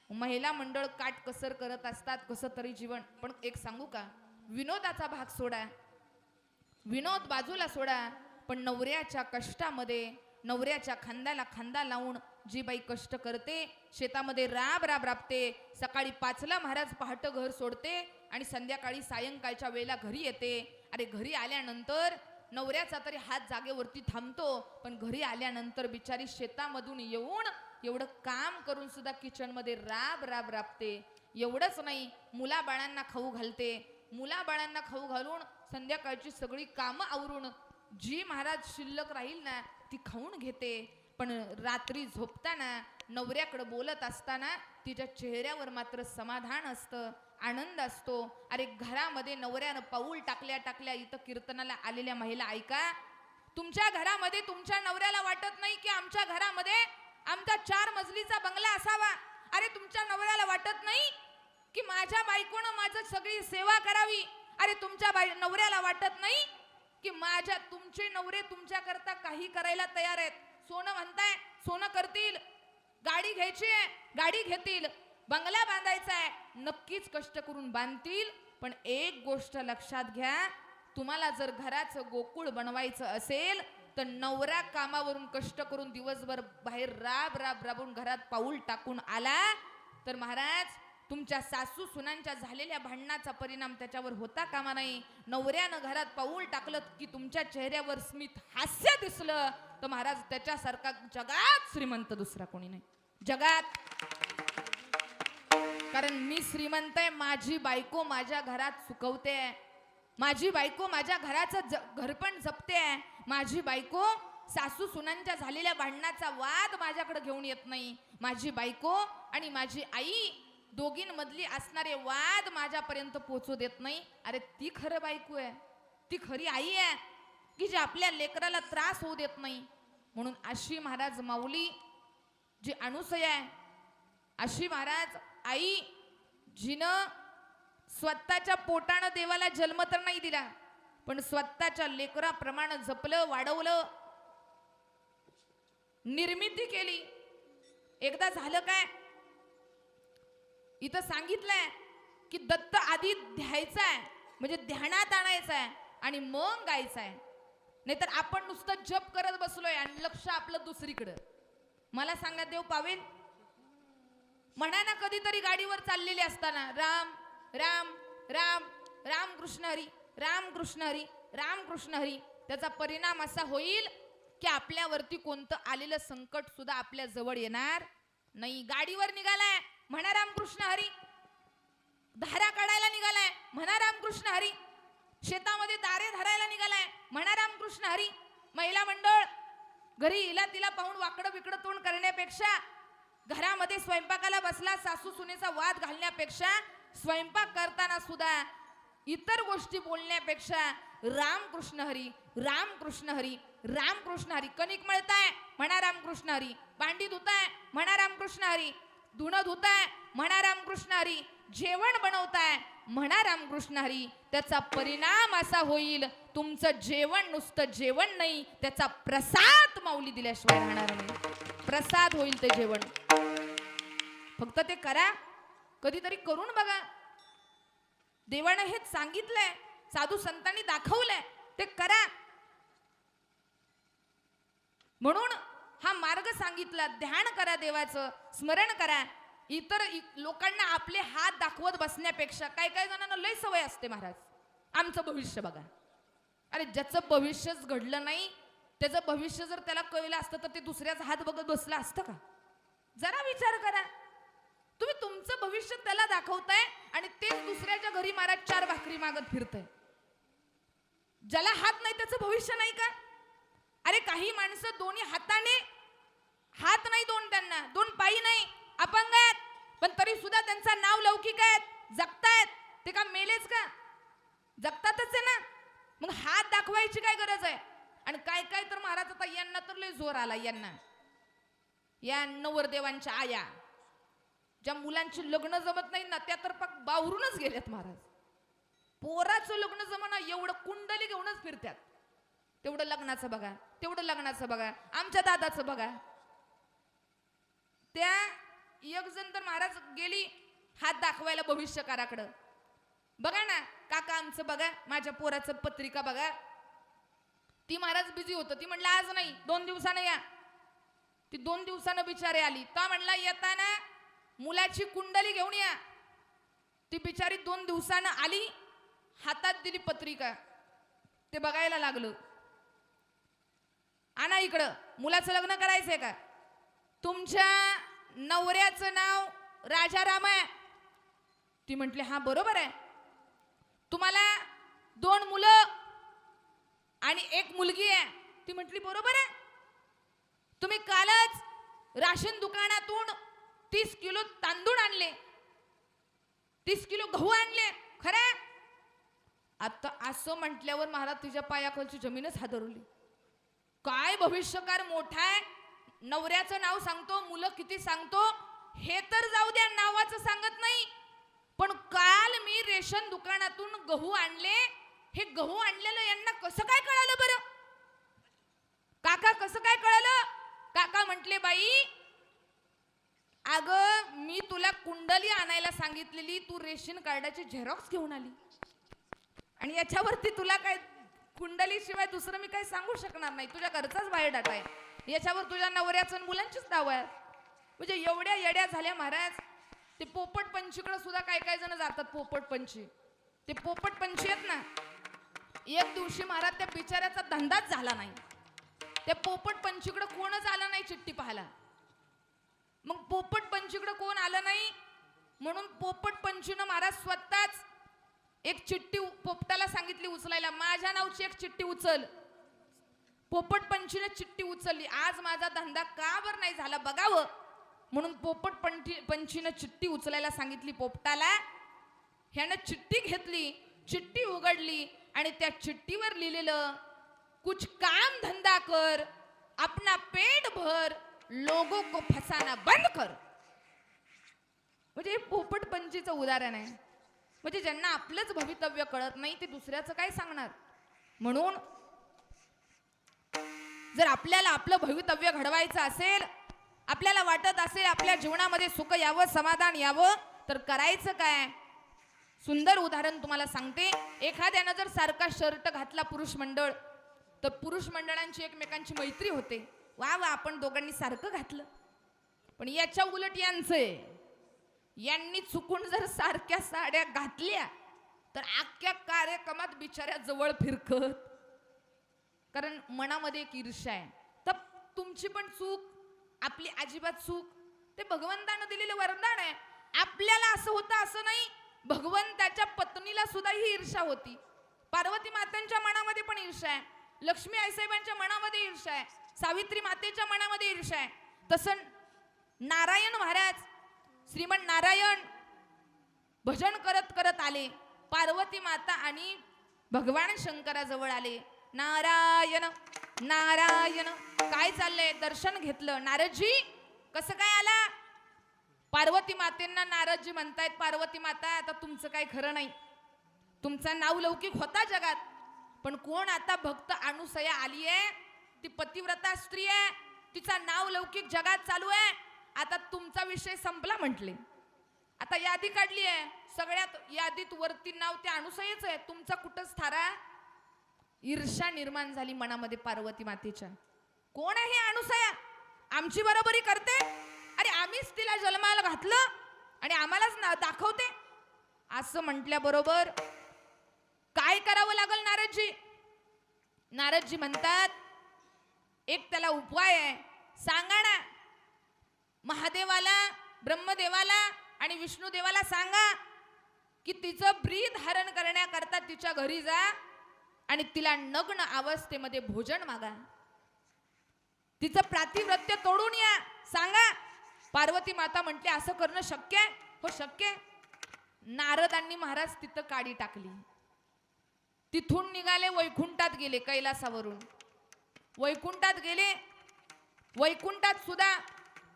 Speaker 1: महिला मंडळ काटकसर करत असतात कसं तरी जीवन. पण एक सांगू का, विनोदाचा भाग सोडा, विनोद बाजूला सोडा, पण नवऱ्याच्या कष्टामध्ये, नवऱ्याच्या खांद्याला खांदा लावून जी बाई कष्ट करते, शेतामध्ये राब राब राबते, सकाळी 5ला महाराज पहाटे घर सोडते आणि संध्याकाळी सायंकाळच्या वेळेला घरी येते. अरे घरी आल्यानंतर नवऱ्याचा तरी हात जागेवरती थांबतो, पण घरी आल्यानंतर बिचारी शेतामधून येऊन एवढं काम करून सुद्धा किचनमध्ये राब राब राबते. एवढंच नाही, मुलाबाळांना खाऊ घालते, मुलाबाळांना खाऊ घालून संध्याकाळची सगळी कामं आवरून जी महाराज शिल्लक राहील ना ती खाऊन घेते. पण रात्री झोपताना नवऱ्याकडे बोलत असताना तिच्या चेहऱ्यावर मात्र समाधान असतं, आनंद असतो. अरे घरामध्ये नवऱ्यानं पाऊल टाकल्या टाकल्या, इथं कीर्तनाला आलेल्या महिला ऐका, तुमच्या घरामध्ये तुमच्या नवऱ्याला वाटत नाही की आमच्या घरामध्ये आमचा 4 मजलीचा बंगला असावा. अरे तुमच्या नवऱ्याला वाटत नाही की माझ्या बायकोनं माझं सगळी सेवा करावी. अरे तुमच्या नवऱ्याला वाटत नाही की तुमचे नवरे तुमच्या करता काही करायला तयार आहेत. सोनं म्हणताय, सोनं करतील, गाडी घ्यायची आहे, गाडी घेतील, बंगला बांधायचा आहे, नक्कीच कष्ट करून बांधतील. पण एक गोष्ट लक्षात घ्या, तुम्हाला जर घराचं गोकुळ बनवायचं असेल तर नवरा कामावरून कष्ट करून दिवसभर बाहेर राब राब राबून घरात पाऊल टाकून आला तर महाराज तुमच्या सासू सुनांच्या झालेल्या भांडणाचा परिणाम त्याच्यावर होता कामा नाही. नवऱ्यानं घरात पाऊल टाकलं की तुमच्या चेहऱ्यावर स्मित हास्य दिसलं तर महाराज त्याच्यासारखा जगात श्रीमंत दुसरा कोणी नाही जगात. कारण मी श्रीमंत आहे, माझी बायको माझ्या घरात सुकवते, माझी बायको माझ्या घराचं घरपण जपते, माझी बायको सासू सुनांच्या झालेल्या भांडणाचा वाद माझ्याकडे घेऊन येत नाही, माझी बायको आणि माझी आई दोघींमधली असणारे वाद माझ्यापर्यंत पोहोचू देत नाही. अरे ती खरं बायको आहे, ती खरी आई आहे की जी आपल्या लेकराला त्रास होऊ देत नाही. म्हणून अशी महाराज माऊली जी अनुसया आहे, अशी महाराज आई जिनं स्वतःच्या पोटानं देवाला जन्म तर नाही दिला पण स्वतःच्या लेकराप्रमाणे जपलं, वाढवलं, निर्मिती केली. एकदा झालं काय, इथं सांगितलंय की दत्त आधी ध्यायचा आहे, म्हणजे ध्यानात आणायचा आहे आणि मग गायचा आहे. नाहीतर आपण नुसतं जप करत बसलोय आणि लक्ष आपलं दुसरीकडं. मला सांगा देव पावेल? म्हणा ना कधीतरी गाडीवर चाललेले असताना राम राम राम राम कृष्ण हरी, राम कृष्ण हरी, राम कृष्ण हरी. त्याचा परिणाम असा होईल की आपल्यावरती कोणतं आलेलं संकट सुद्धा आपल्या जवळ येणार नाही. गाडीवर निघालाय म्हणा रामकृष्ण हरी, धारा काढायला निघालाय म्हणा रामकृष्ण हरी, शेतामध्ये दारे धरायला निघालाय म्हणा रामकृष्ण हरी. महिला मंडळ घरी हिला तिला पाहून वाकडं बिकडं तोंड करण्यापेक्षा, घरामध्ये स्वयंपाकाला बसला सासू सुनेचा वाद घालण्यापेक्षा, स्वयंपाक करताना सुद्धा इतर गोष्टी बोलण्यापेक्षा रामकृष्ण हरी, रामकृष्ण हरी, रामकृष्ण हरी. कणिक मळताय म्हणा रामकृष्ण हरी, भांडी धुताय म्हणा रामकृष्ण हरी, धुणं धुताय म्हणा रामकृष्ण हरी, जेवण बनवताय म्हणा रामकृष्ण हरी. त्याचा परिणाम असा होईल तुमचं जेवण नुसतं जेवण नाही, त्याचा प्रसाद माऊली दिल्याशिवाय राहणार नाही. प्रसाद होईल ते जेवण. फक्त ते करा, कधीतरी करून बघा. देवानं हेच सांगितलंय, साधू संतांनी दाखवलंय, ते करा. म्हणून हा मार्ग सांगितला, ध्यान करा, देवाचं स्मरण करा. इतर लोकांना आपले हात दाखवत बसण्यापेक्षा, काही काही जणांना लय सवय असते महाराज, आमचं भविष्य बघा. अरे ज्याचं भविष्यच घडलं नाही त्याचं भविष्य जर त्याला कळलं असतं तर ते दुसऱ्याचा हात बघत बसला असतं का? जरा विचार करा. तुम्ही तुमचं भविष्य त्याला दाखवताय आणि तेच दुसऱ्याच्या घरी महाराज 4 भाकरी मागत फिरतय. ज्याला हात नाही त्याचं भविष्य नाही का? अरे काही माणसं दोन्ही हाताने, हात नाही दोन, त्यांना 2 पायी नाही, अपंग आहेत, पण तरी सुद्धा त्यांचं नाव लौकिक आहेत, जगतायत. ते का मेलेच का? जगतातच आहे ना. मग हात दाखवायची काय गरज आहे? आणि काय काय तर महाराज आता यांना तर लय जोर आला, यांना या नवरदेवांच्या आया ज्या मुलांची लग्न जमत नाही ना त्या तर पाक बावरूनच गेल्यात महाराज. पोराचं लग्न जमना एवढं कुंडली घेऊनच फिरतात. तेवढं लग्नाचं बघा, तेवढं लग्नाचं बघा, आमच्या दादाचं बघा. त्या एक जण तर महाराज गेली हात दाखवायला भविष्यकाराकडं. बघा ना काका आमचं बघा, माझ्या पोराचं पत्रिका बघा. ती महाराज बिझी होतं. ती म्हणलं आज नाही, 2 दिवसानं या. ती 2 दिवसानं बिचारी आली. ता म्हणला येताना मुलाची कुंडली घेऊन या. ती बिचारी 2 दिवसानं आली, हातात दिली पत्रिका. ते बघायला लागलं. आणा इकडं, मुलाचं लग्न करायचंय का? तुमच्या नवऱ्याचं नाव राजाराम आहे. ती म्हटली हा बरोबर आहे. तुम्हाला 2 मुलं आणि 1 मुलगी आहे. ती म्हटली बरोबर आहे. तुम्ही कालच राशन दुकानातून 30 किलो तांदूळ आणले, 30 किलो गहू आणले, खरं? आता असं म्हटल्यावर महाराज तिच्या पायाखालची जमीनच हादरवली. काय भविष्यकार मोठा आहे. नवऱ्याचं नाव सांगतो, मुलं किती सांगतो, हे तर जाऊ द्या, नावाचं सांगत नाही. पण काल मी रेशन दुकानातून गहू आणले, हे गहू आणलेलं यांना कसं काय कळालं बरं? काका कसं काय कळालं? काका म्हटले बाई अगं मी तुला कुंडली आणायला सांगितलेली, तू रेशन कार्डाची झेरॉक्स घेऊन आली आणि याच्यावरती तुला काय कुंडली शिवाय दुसरं मी काय सांगू शकणार नाही. तुझ्या घरचाच बायोडाटा आहे, याच्यावर तुझ्या नवऱ्याचं मुलांचीच नाव आहे. म्हणजे एवढ्या येड्या झाल्या महाराज. ते पोपट पंचीकडे सुद्धा काय काय जण जातात. पोपट पंची, ते पोपट पंची आहेत ना, एक दिवशी महाराज त्या बिचाऱ्याचा धंदाच झाला नाही. त्या पोपट पंचीकडे कोणच आलं नाही चिठ्ठी पाहायला. मग पोपट पंचीकडे कोण आलं नाही म्हणून पोपट पंचीनं महाराज स्वतःच एक चिठ्ठी पोपटाला सांगितली उचलायला. माझ्या नावची एक चिठ्ठी उचल. पोपट पंचीने चिठ्ठी उचलली. आज माझा धंदा का बरं नाही झाला बघावं म्हणून पोपट पंचीनं चिठ्ठी उचलायला सांगितली पोपटाला. ह्यानं चिठ्ठी घेतली, चिठ्ठी उघडली आणि त्या चिठ्ठीवर लिहिलेलं कुछ काम धंदा कर, अपना पेट भर, लोगों को फसाना बंद कर. म्हणजे पोपट पंचीचं उदाहरण आहे. म्हणजे ज्यांना आपलंच भवितव्य कळत नाही ते दुसऱ्याचं काय सांगणार. म्हणून जर आपल्याला आपलं भवितव्य घडवायचं असेल, आपल्याला वाटत असेल आपल्या जीवनामध्ये सुख यावं, समाधान यावं, तर करायचं काय? सुंदर उदाहरण तुम्हाला सांगते. एखाद्यानं जर सारखा शर्ट घातला पुरुष मंडळ, तर पुरुष मंडळांची एकमेकांची मैत्री होते. वा वा आपण दोघांनी सारखं घातलं. पण याच्या उलट यांचं, यांनी चुकून जर सारख्या साड्या घातल्या तर अख्ख्या कार्यक्रमात बिचाऱ्या जवळ फिरकत. कारण मनामध्ये एक ईर्ष्या आहे. तर तुमची पण चूक, आपली अजिबात चूक. ते भगवंतानं दिलेलं वरदान आहे. आपल्याला असं होतं असं नाही, भगवंताच्या पत्नीला सुद्धा ही ईर्ष्या होती. पार्वती मातेच्या मनामध्ये पण ईर्ष्या आहे, लक्ष्मी आईसाहेबांच्या मनामध्ये ईर्ष्या आहे, सावित्री मातेच्या मनामध्ये ईर्ष्या आहे. तसं नारायण महाराज, श्रीमन नारायण भजन करत करत आले. पार्वती माता आणि भगवान शंकराजवळ आले. नारायण नारायण, काय चाललंय? दर्शन घेतलं. नारदजी कसं काय आला? पार्वती मातेंना नारदजी म्हणतायत, पार्वती माता आता तुमचं काय खरं नाही. तुमचं नाव लौकिक होता जगात, पण कोण आता भक्त अनुसया आली आहे, ती पतिव्रता स्त्री आहे, तिचा नाव लौकिक जगात चालू आहे. आता तुमचा विषय संपला म्हटले. आता यादी काढली आहे, सगळ्यात यादीत वरती नाव त्या अनुसयेच आहे. तुमचा कुठंच थारा. ईर्ष्या निर्माण झाली मनामध्ये पार्वती मातेच्या. कोण आहे अनुसया? आमची बरोबरी करते? अरे आम्हीच तिला जन्माला घातलं आणि आम्हालाच दाखवते. असं म्हटल्याबरोबर काय करावं लागल नारदजी? नारदजी म्हणतात एक त्याला उपाय आहे, सांगा ना. महादेवाला, ब्रह्मदेवाला आणि विष्णू देवाला सांगा की तिचं ब्रीद हरण करण्याकरता तिच्या घरी जा आणि तिला नग्न अवस्थेमध्ये भोजन मागा. तिचं प्रातिव्रत्य तोडून या. सांगा. पार्वती माता म्हटली असं करणं शक्य आहे? हो शक्य आहे. नारदांनी महाराज तिथं काडी टाकली. तिथून निघाले, वैकुंठात गेले. कैलासावरून वैकुंठात गेले. वैकुंठात सुद्धा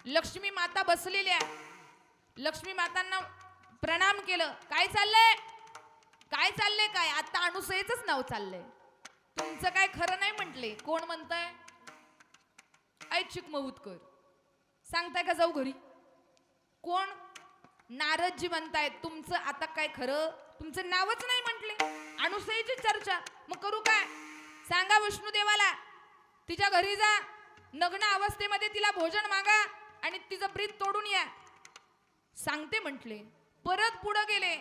Speaker 1: लक्ष्मी माता बसलेल्या. लक्ष्मी मातांना प्रणाम केलं. काय चाललंय? काय चाललंय? काय आता अनुसयेचंच नाव चाललंय. तुमचं काय खरं नाही म्हटले. कोण म्हणताय? ऐच्छिक मऊतकर. सांगताय का जाऊ घरी? कोण? नारदजी म्हणतायत तुमचं आता काय खरं? तुमचं नावच नाही म्हटले. अनुसयेची चर्चा. मग करू काय? सांगा विष्णुदेवाला तिच्या घरी जा, नग्न अवस्थेमध्ये तिला भोजन मागा आणि तिचं ब्रीद तोडून या. सांगते म्हटले. परत पुढे गेले.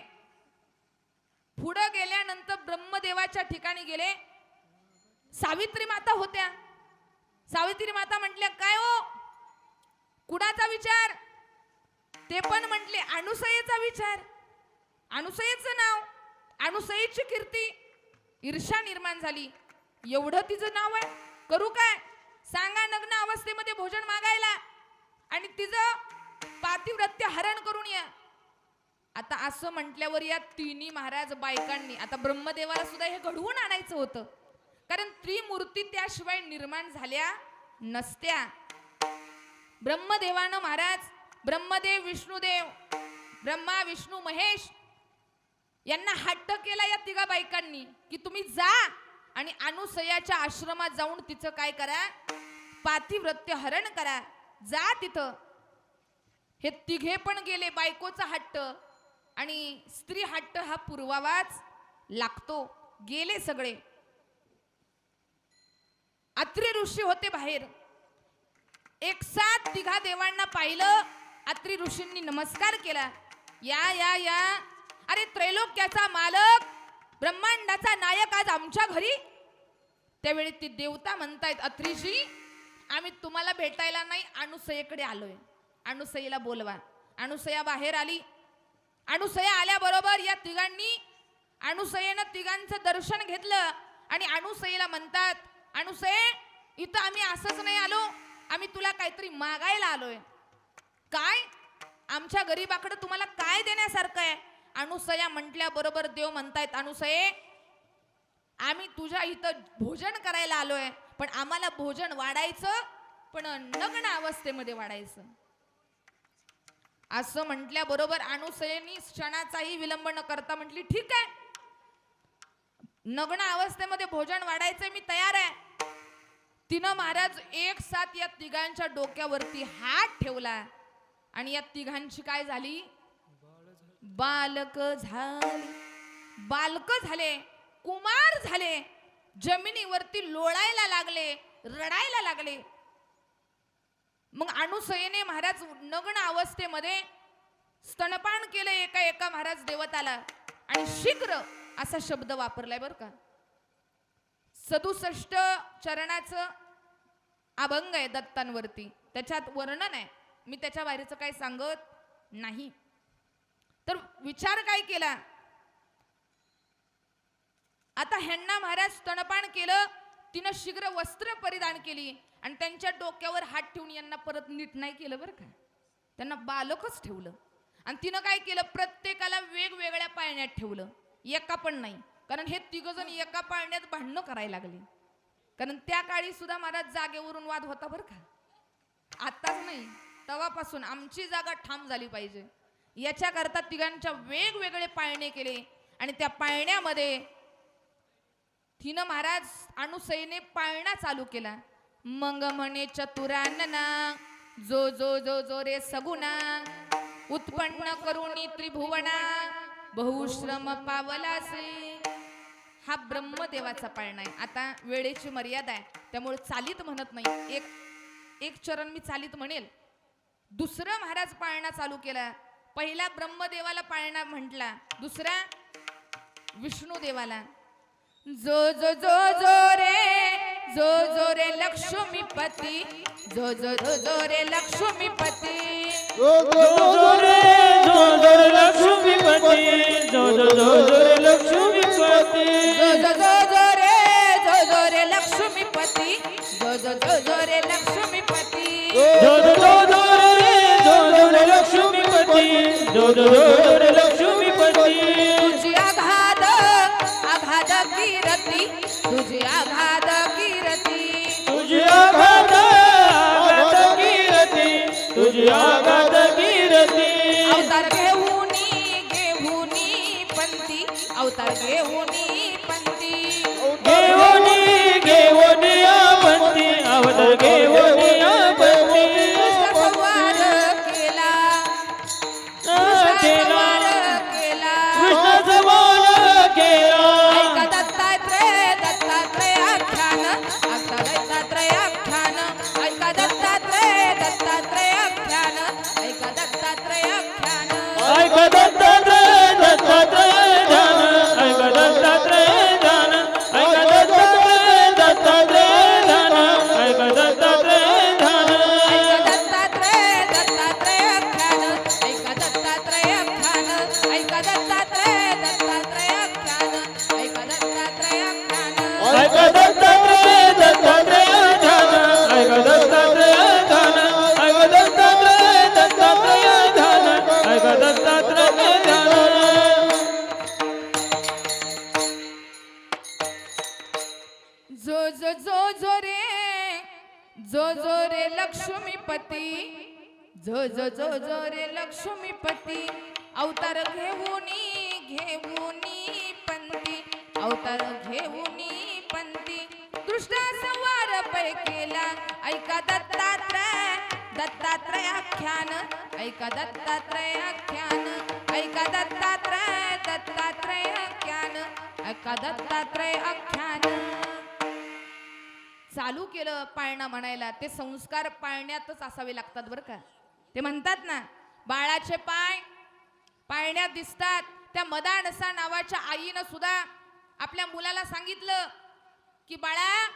Speaker 1: पुढे गेल्यानंतर ब्रह्मदेवाच्या ठिकाणी गेले. सावित्री माता होत्या. सावित्री माता म्हटल्या काय हो, कुणाचा विचार? ते पण म्हटले अनुसयेचा विचार. अनुसयेचं नाव, अनुसयेची कीर्ती. ईर्ष्या निर्माण झाली. एवढं तिचं नाव आहे, करू काय? सांगा नग्न अवस्थेमध्ये भोजन मागायला आणि तिचं पातिव्रत्य हरण करून या. आता असं म्हटल्यावर या तिन्ही महाराज बायकांनी, आता ब्रह्मदेवाला सुद्धा हे घडवून आणायचं होतं, कारण त्रिमूर्ती त्याशिवाय निर्माण झाल्या नसत्या. ब्रह्मदेवानं महाराज, ब्रह्मदेव विष्णुदेव, ब्रह्मा विष्णू महेश यांना हट्ट केला या तिघा बायकांनी की तुम्ही जा आणि अनुसयाच्या आश्रमात जाऊन तिचं काय करा? पातिव्रत्य हरण करा. जा तिथं. हे तिघे पण गेले. बायकोचा हट्ट आणि स्त्री हट्ट हा पुरवावाच लागतो. गेले सगळे. अत्रि ऋषी होते बाहेर. एक साथ तिघा देवांना पाहिलं. अत्रि ऋषींनी नमस्कार केला. या या या. अरे त्रैलोक्याचा मालक, ब्रह्मांडाचा नायक आज आमच्या घरी. त्यावेळी ती देवता म्हणतायत अत्रीजी आम्ही तुम्हाला भेटायला नाही, अनुसयेकडे आलोय. अनुसयेला बोलवा. अनुसया बाहेर आली. अनुसया आल्याबरोबर या तिघांनी, अनुसयेनं तिघांचं दर्शन घेतलं आणि अनुसयेला म्हणतात अनुसये इथं आम्ही असंच नाही आलो, आम्ही तुला काहीतरी मागायला आलोय. काय? आमच्या गरीबाकडे तुम्हाला काय देण्यासारखं आहे? अनुसया म्हटल्या बरोबर देव म्हणतायत अनुसये आम्ही तुझ्या इथं भोजन करायला आलोय, पण आम्हाला भोजन वाढायचं, पण नग्न अवस्थेमध्ये वाढायचं. असं म्हटल्या बरोबर अनुसयेनी क्षणाचाही विलंब न करता म्हटली ठीक आहे, नग्न अवस्थेमध्ये भोजन वाढायचं मी तयार आहे. तिनं महाराज एक साथ या तिघांच्या डोक्यावरती हात ठेवला आणि या तिघांची काय झाली? बालक झाली. बालक झाले, कुमार झाले. जमिनीवरती लोळायला लागले, रडायला लागले. मग अनुसयेने महाराज नग्न अवस्थेमध्ये स्तनपान केलं एका एका महाराज देवताला आणि शीघ्र असा शब्द वापरलाय बर का. 67 चरणाचं अभंग आहे दत्तांवरती, त्याच्यात वर्णन आहे. मी त्याच्या बाहेरचं काही सांगत नाही. तर विचार काय केला? आता ह्यांना महाराज स्तनपान केलं. तिनं शीघ्र वस्त्र परिधान केली आणि त्यांच्या डोक्यावर हात ठेवून यांना परत नीट नाही केलं बरं का, त्यांना बालकच ठेवलं. आणि तिनं काय केलं? प्रत्येकाला वेगवेगळ्या पाळण्यात ठेवलं, एका पण नाही. कारण हे तिघजण एका पाळण्यात भांडणं करायला लागले. कारण त्या काळी सुद्धा महाराज जागेवरून वाद होता बरं का, आताच नाही, तेव्हापासून आमची जागा ठाम झाली पाहिजे याच्याकरता तिघांच्या वेगवेगळे पाळणे केले. आणि त्या पाळण्यामध्ये तिनं महाराज अनुसयेने पाळणा चालू केला. मंग म्हणे चतुरानना जो जो जो जो रे सगुना उत्पन्न करुणी त्रिभुवना बहुश्रम पावलासे. हा ब्रह्मदेवाचा पाळणा आहे. आता वेळेची मर्यादा आहे त्यामुळे चालीत म्हणत नाही, एक चरण मी चालीत म्हणेल. दुसरं महाराज पाळणा चालू केला. पहिला ब्रह्मदेवाला पाळणा म्हटला, दुसरा विष्णू देवाला. जो जो जो जो रे जो जो रे लक्ष्मीपती जो जो जो जो रे लक्ष्मीपती
Speaker 3: जो जो
Speaker 2: जो जो रे लक्ष्मीपती जो जो जो रे लक्ष्मीपती
Speaker 1: जो जो जो जो रे लक्ष्मीपती जो जो जो रे लक्ष्मीपती
Speaker 2: जो जो रे लक्ष्मीपती जो जो रे लक्ष्मीपती
Speaker 1: तुझी आघात आघात कीरती तुझी आघात कीरती
Speaker 2: तुझी आघात कीरती तुझी आघात कीरती
Speaker 1: अवतार घेऊनी पंथी अवतार घेऊनी पंथी
Speaker 2: घेऊनी आपत्ती अवतार घेऊनी आपत्ती
Speaker 1: कृष्ण संवार केला कृष्ण संवार केला
Speaker 2: कृष्ण सवाल केला
Speaker 1: ऐका दत्तात्रय आख्यान ऐका दत्तात्रय आख्यान ऐका दत्तात्रय आख्यान ऐका दत्तात्रय आख्यान
Speaker 2: ऐक दत्तात्रय ध्यान ऐक दत्तात्रय ध्यान ऐक दत्तात्रय ध्यान ऐक दत्तात्रय ध्यान
Speaker 1: दत्तात्रय आख्यान ऐका दत्तात्रय आख्यान ऐका दत्तात्रय आख्यान ऐका दत्तात्रय आख्यान
Speaker 2: ऐक दत्तात्रय ध्यान ऐक दत्तात्रय ध्यान ऐक दत्तात्रय ध्यान ऐक दत्तात्रय ध्यान
Speaker 1: जो रे लक्ष्मीपती जो जो रे लक्ष्मीपती अवतार घेऊनी पंथी अवतार घेऊनी पंथी कृष्ण संवार पै केला ऐका दत्तात्रय आख्यान ऐका दत्तात्रय आख्यान ऐका दत्तात्रय आख्यान ऐका दत्तात्रय आख्यान चालू केलं पाळणा म्हणायला ते संस्कार पाळण्यातच असावे लागतात बरं का. ते म्हणतात ना बाळाचे पाय पाळण्यात दिसतात. त्या मदानसा नावाच्या आईनं सुद्धा आपल्या मुलाला सांगितलं की बाळा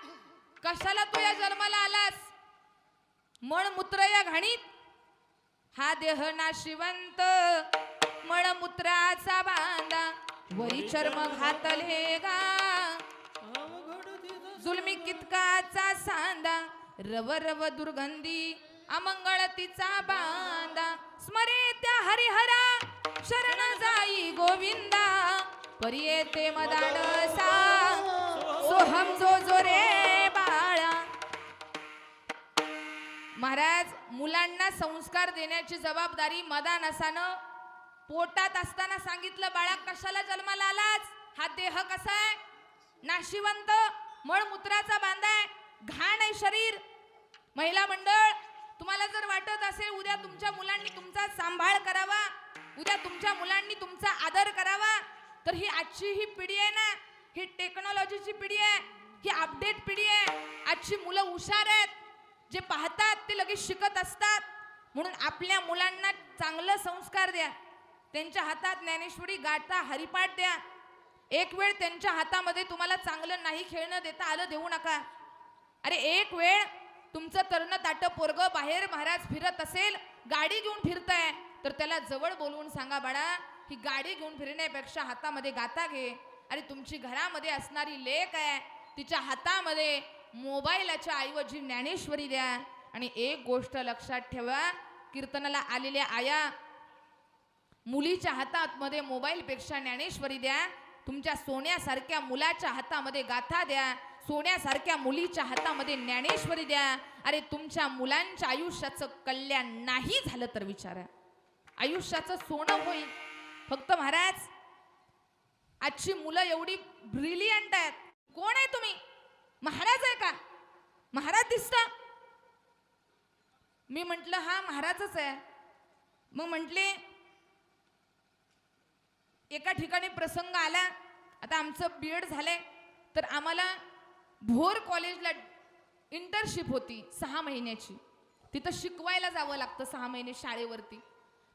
Speaker 1: कशाला तू या जन्माला आलास. मळमूत्र या घाणीत हा देह नाशिवंत मळमूत्राचा बांधा वरी चर्म घातले गा जुलमी कितकाचा सांदा रव रव दुर्गंधी अमंगळतीचा बांधा स्मरे त्या हरिहरा शरण जाई गोविंदा परियेते मदानसा सोहम जो रे बाळा. महाराज मुलांना संस्कार देण्याची जबाबदारी मदानसानं पोटात असताना सांगितलं बाळा कशाला जन्माला आलास. हा देह कसा आहे नाशिवंत मळमूत्राचा बांधाय घाण आहे शरीर. महिला मंडळ तुम्हाला जर वाटत असेल उद्या तुमच्या मुलांनी तुमचा सांभाळ करावा उद्या तुमच्या मुलांनी तुमचा आदर करावा तर ही आजची ही पिढी आहे ना ही टेक्नॉलॉजीची पिढी आहे ही अपडेट पिढी आहे. आजची मुलं हुशार आहेत. जे पाहतात ते लगेच शिकत असतात. म्हणून आपल्या मुलांना चांगलं संस्कार द्या. त्यांच्या हातात ज्ञानेश्वरी गाथा हरिपाठ द्या. एक वेळ त्यांच्या हातामध्ये तुम्हाला चांगलं नाही खेळणं देता आलं देऊ नका. अरे एक वेळ तुमचं तरुण ताटं पोरगं बाहेर महाराज फिरत असेल गाडी घेऊन फिरताय तर त्याला जवळ बोलवून सांगा बाळा ही गाडी घेऊन फिरण्यापेक्षा हातामध्ये गाथा घे. अरे तुमची घरामध्ये असणारी लेक आहे तिच्या हातामध्ये मोबाईलच्या ऐवजी ज्ञानेश्वरी द्या. आणि एक गोष्ट लक्षात ठेवा कीर्तनाला आलेल्या आया मुलीच्या हातामध्ये मोबाईलपेक्षा ज्ञानेश्वरी द्या. तुमच्या सोन्यासारख्या मुलाच्या हातामध्ये गाथा द्या. सोन्यासारख्या मुलीच्या हातामध्ये ज्ञानेश्वरी द्या. अरे तुमच्या मुलांच्या आयुष्याचं कल्याण नाही झालं तर विचारा आयुष्याचं सोनं होईल. फक्त महाराज आजची मुलं एवढी ब्रिलियंट आहेत. कोण आहे तुम्ही महाराज आहे का महाराज दिसता. मी म्हंटल हा महाराजच आहे. मग म्हंटले एका ठिकाणी प्रसंग आला. आता आमचं बीएड झालंय तर आम्हाला भोर कॉलेजला इंटर्नशिप होती 6 महिन्याची. तिथं शिकवायला जावं लागतं 6 महिने शाळेवरती.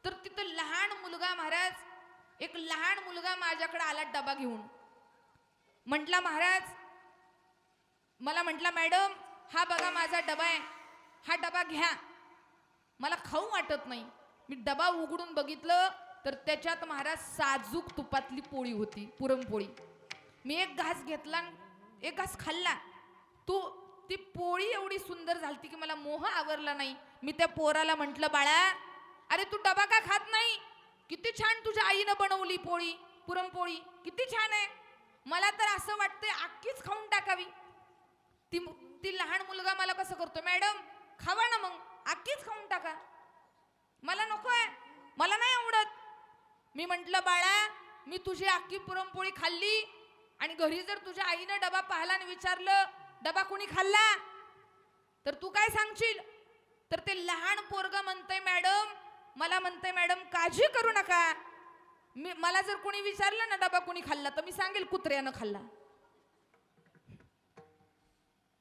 Speaker 1: तर तिथं लहान मुलगा महाराज एक लहान मुलगा माझ्याकडे आला डबा घेऊन. म्हटला महाराज मला म्हटला मॅडम हा बघा माझा डबा आहे, हा डबा घ्या. मला खाऊ वाटत नाही. मी डबा उघडून बघितलं तर त्याच्यात महाराज साजूक तुपातली पोळी होती, पुरणपोळी. मी एक घास घेतला, एक घास खाल्ला. ती पोळी एवढी सुंदर झालती की मला मोह आवरला नाही. मी त्या पोराला म्हटलं बाळा अरे तू डबा का खात नाही? किती छान तुझ्या आईनं बनवली पोळी, पुरणपोळी किती छान आहे. मला तर असं वाटतंय अख्खीच खाऊन टाकावी. ती लहान मुलगा मला कसं करतो, मॅडम खावा ना मग, अख्खीच खाऊन टाका. मला नकोय, मला नाही आवडत. मी म्हटलं बाळा मी तुझी अख्खी पुरणपोळी खाल्ली आणि घरी जर तुझ्या आईनं डबा पाहिला आणि विचारलं डबा कोणी खाल्ला तर तू काय सांगशील? तर ते लहान पोरगा म्हणतंय मॅडम, मला म्हणतंय मॅडम काळजी करू नका, मला जर कोणी विचारलं ना डबा कोणी खाल्ला तर मी सांगेल कुत्र्यानं खाल्ला.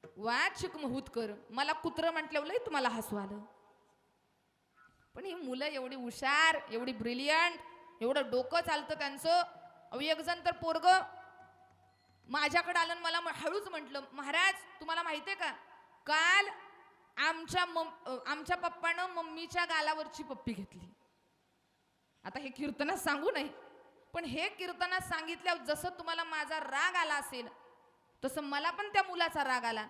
Speaker 1: वाचिक महूतकर, मला कुत्र म्हटल्यावर लय तुम्हाला हसू आलं. पण ही मुलं एवढी हुशार, एवढी ब्रिलियंट, एवढं डोकं चालतं त्यांचं. एक जण तर पोरग माझ्याकडे आलं, मला हळूच म्हटलं महाराज तुम्हाला माहितीये का काल आमच्या पप्पानं मम्मीच्या गालावरची पप्पी घेतली. आता हे कीर्तनात सांगू नाही, पण हे कीर्तनात सांगितल्यावर जसं तुम्हाला माझा राग आला असेल तसं मला पण त्या मुलाचा राग आला.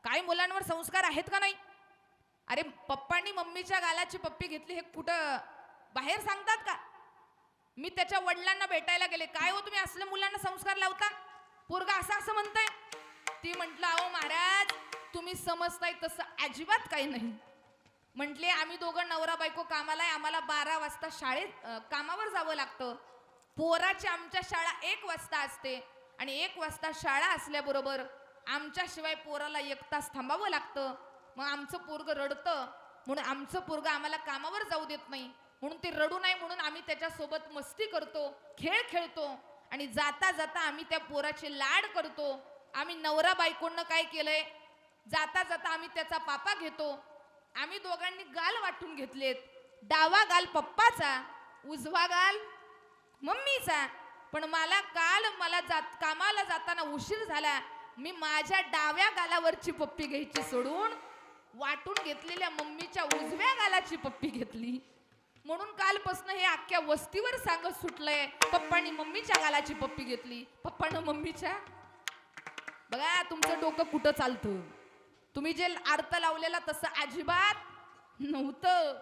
Speaker 1: काय मुलांवर संस्कार आहेत का नाही? अरे पप्पांनी मम्मीच्या गालाची पप्पी घेतली हे कुठं बाहेर सांगतात का? मी त्याच्या वडिलांना भेटायला गेले, काय हो तुम्ही असल्या मुलांना संस्कार लावता? पोरगा असं म्हणताय. ती म्हटलं अहो महाराज तुम्ही समजताय तसं अजिबात काही नाही. म्हटले आम्ही दोघं नवरा बायको कामाला आहे, आम्हाला 12 वाजता शाळेत कामावर जावं लागतं. पोराची आमच्या शाळा 1 वाजता असते आणि 1 वाजता शाळा असल्याबरोबर आमच्याशिवाय पोराला 1 तास थांबावं लागतं. मग आमचं पोरग रडतं म्हणून आमचं पोरग आम्हाला कामावर जाऊ देत नाही, म्हणून ते रडू नाही म्हणून आम्ही त्याच्यासोबत मस्ती करतो, खेळ खेळतो आणि जाता जाता आम्ही त्या पोराचे लाड करतो. आम्ही नवरा बायकोनं काय केलंय, जाता जाता आम्ही त्याचा पापा घेतो. आम्ही दोघांनी गाल वाटून घेतलेत, डावा गाल पप्पाचा, उजवा गाल मम्मीचा. पण मला काल कामाला जाताना उशीर झाला, मी माझ्या डाव्या गालावरची पप्पी घ्यायची सोडून वाटून घेतलेल्या मम्मीच्या उजव्या गालाची पप्पी घेतली. म्हणून कालपासून हे अख्ख्या वस्तीवर सांगत सुटलंय पप्पांनी मम्मीच्या गालाची पप्पी घेतली, पप्पानं मम्मीच्या. बघा तुमचं डोकं कुठं चालतं. तुम्ही जे अर्थ लावलेला तसं अजिबात नव्हतं.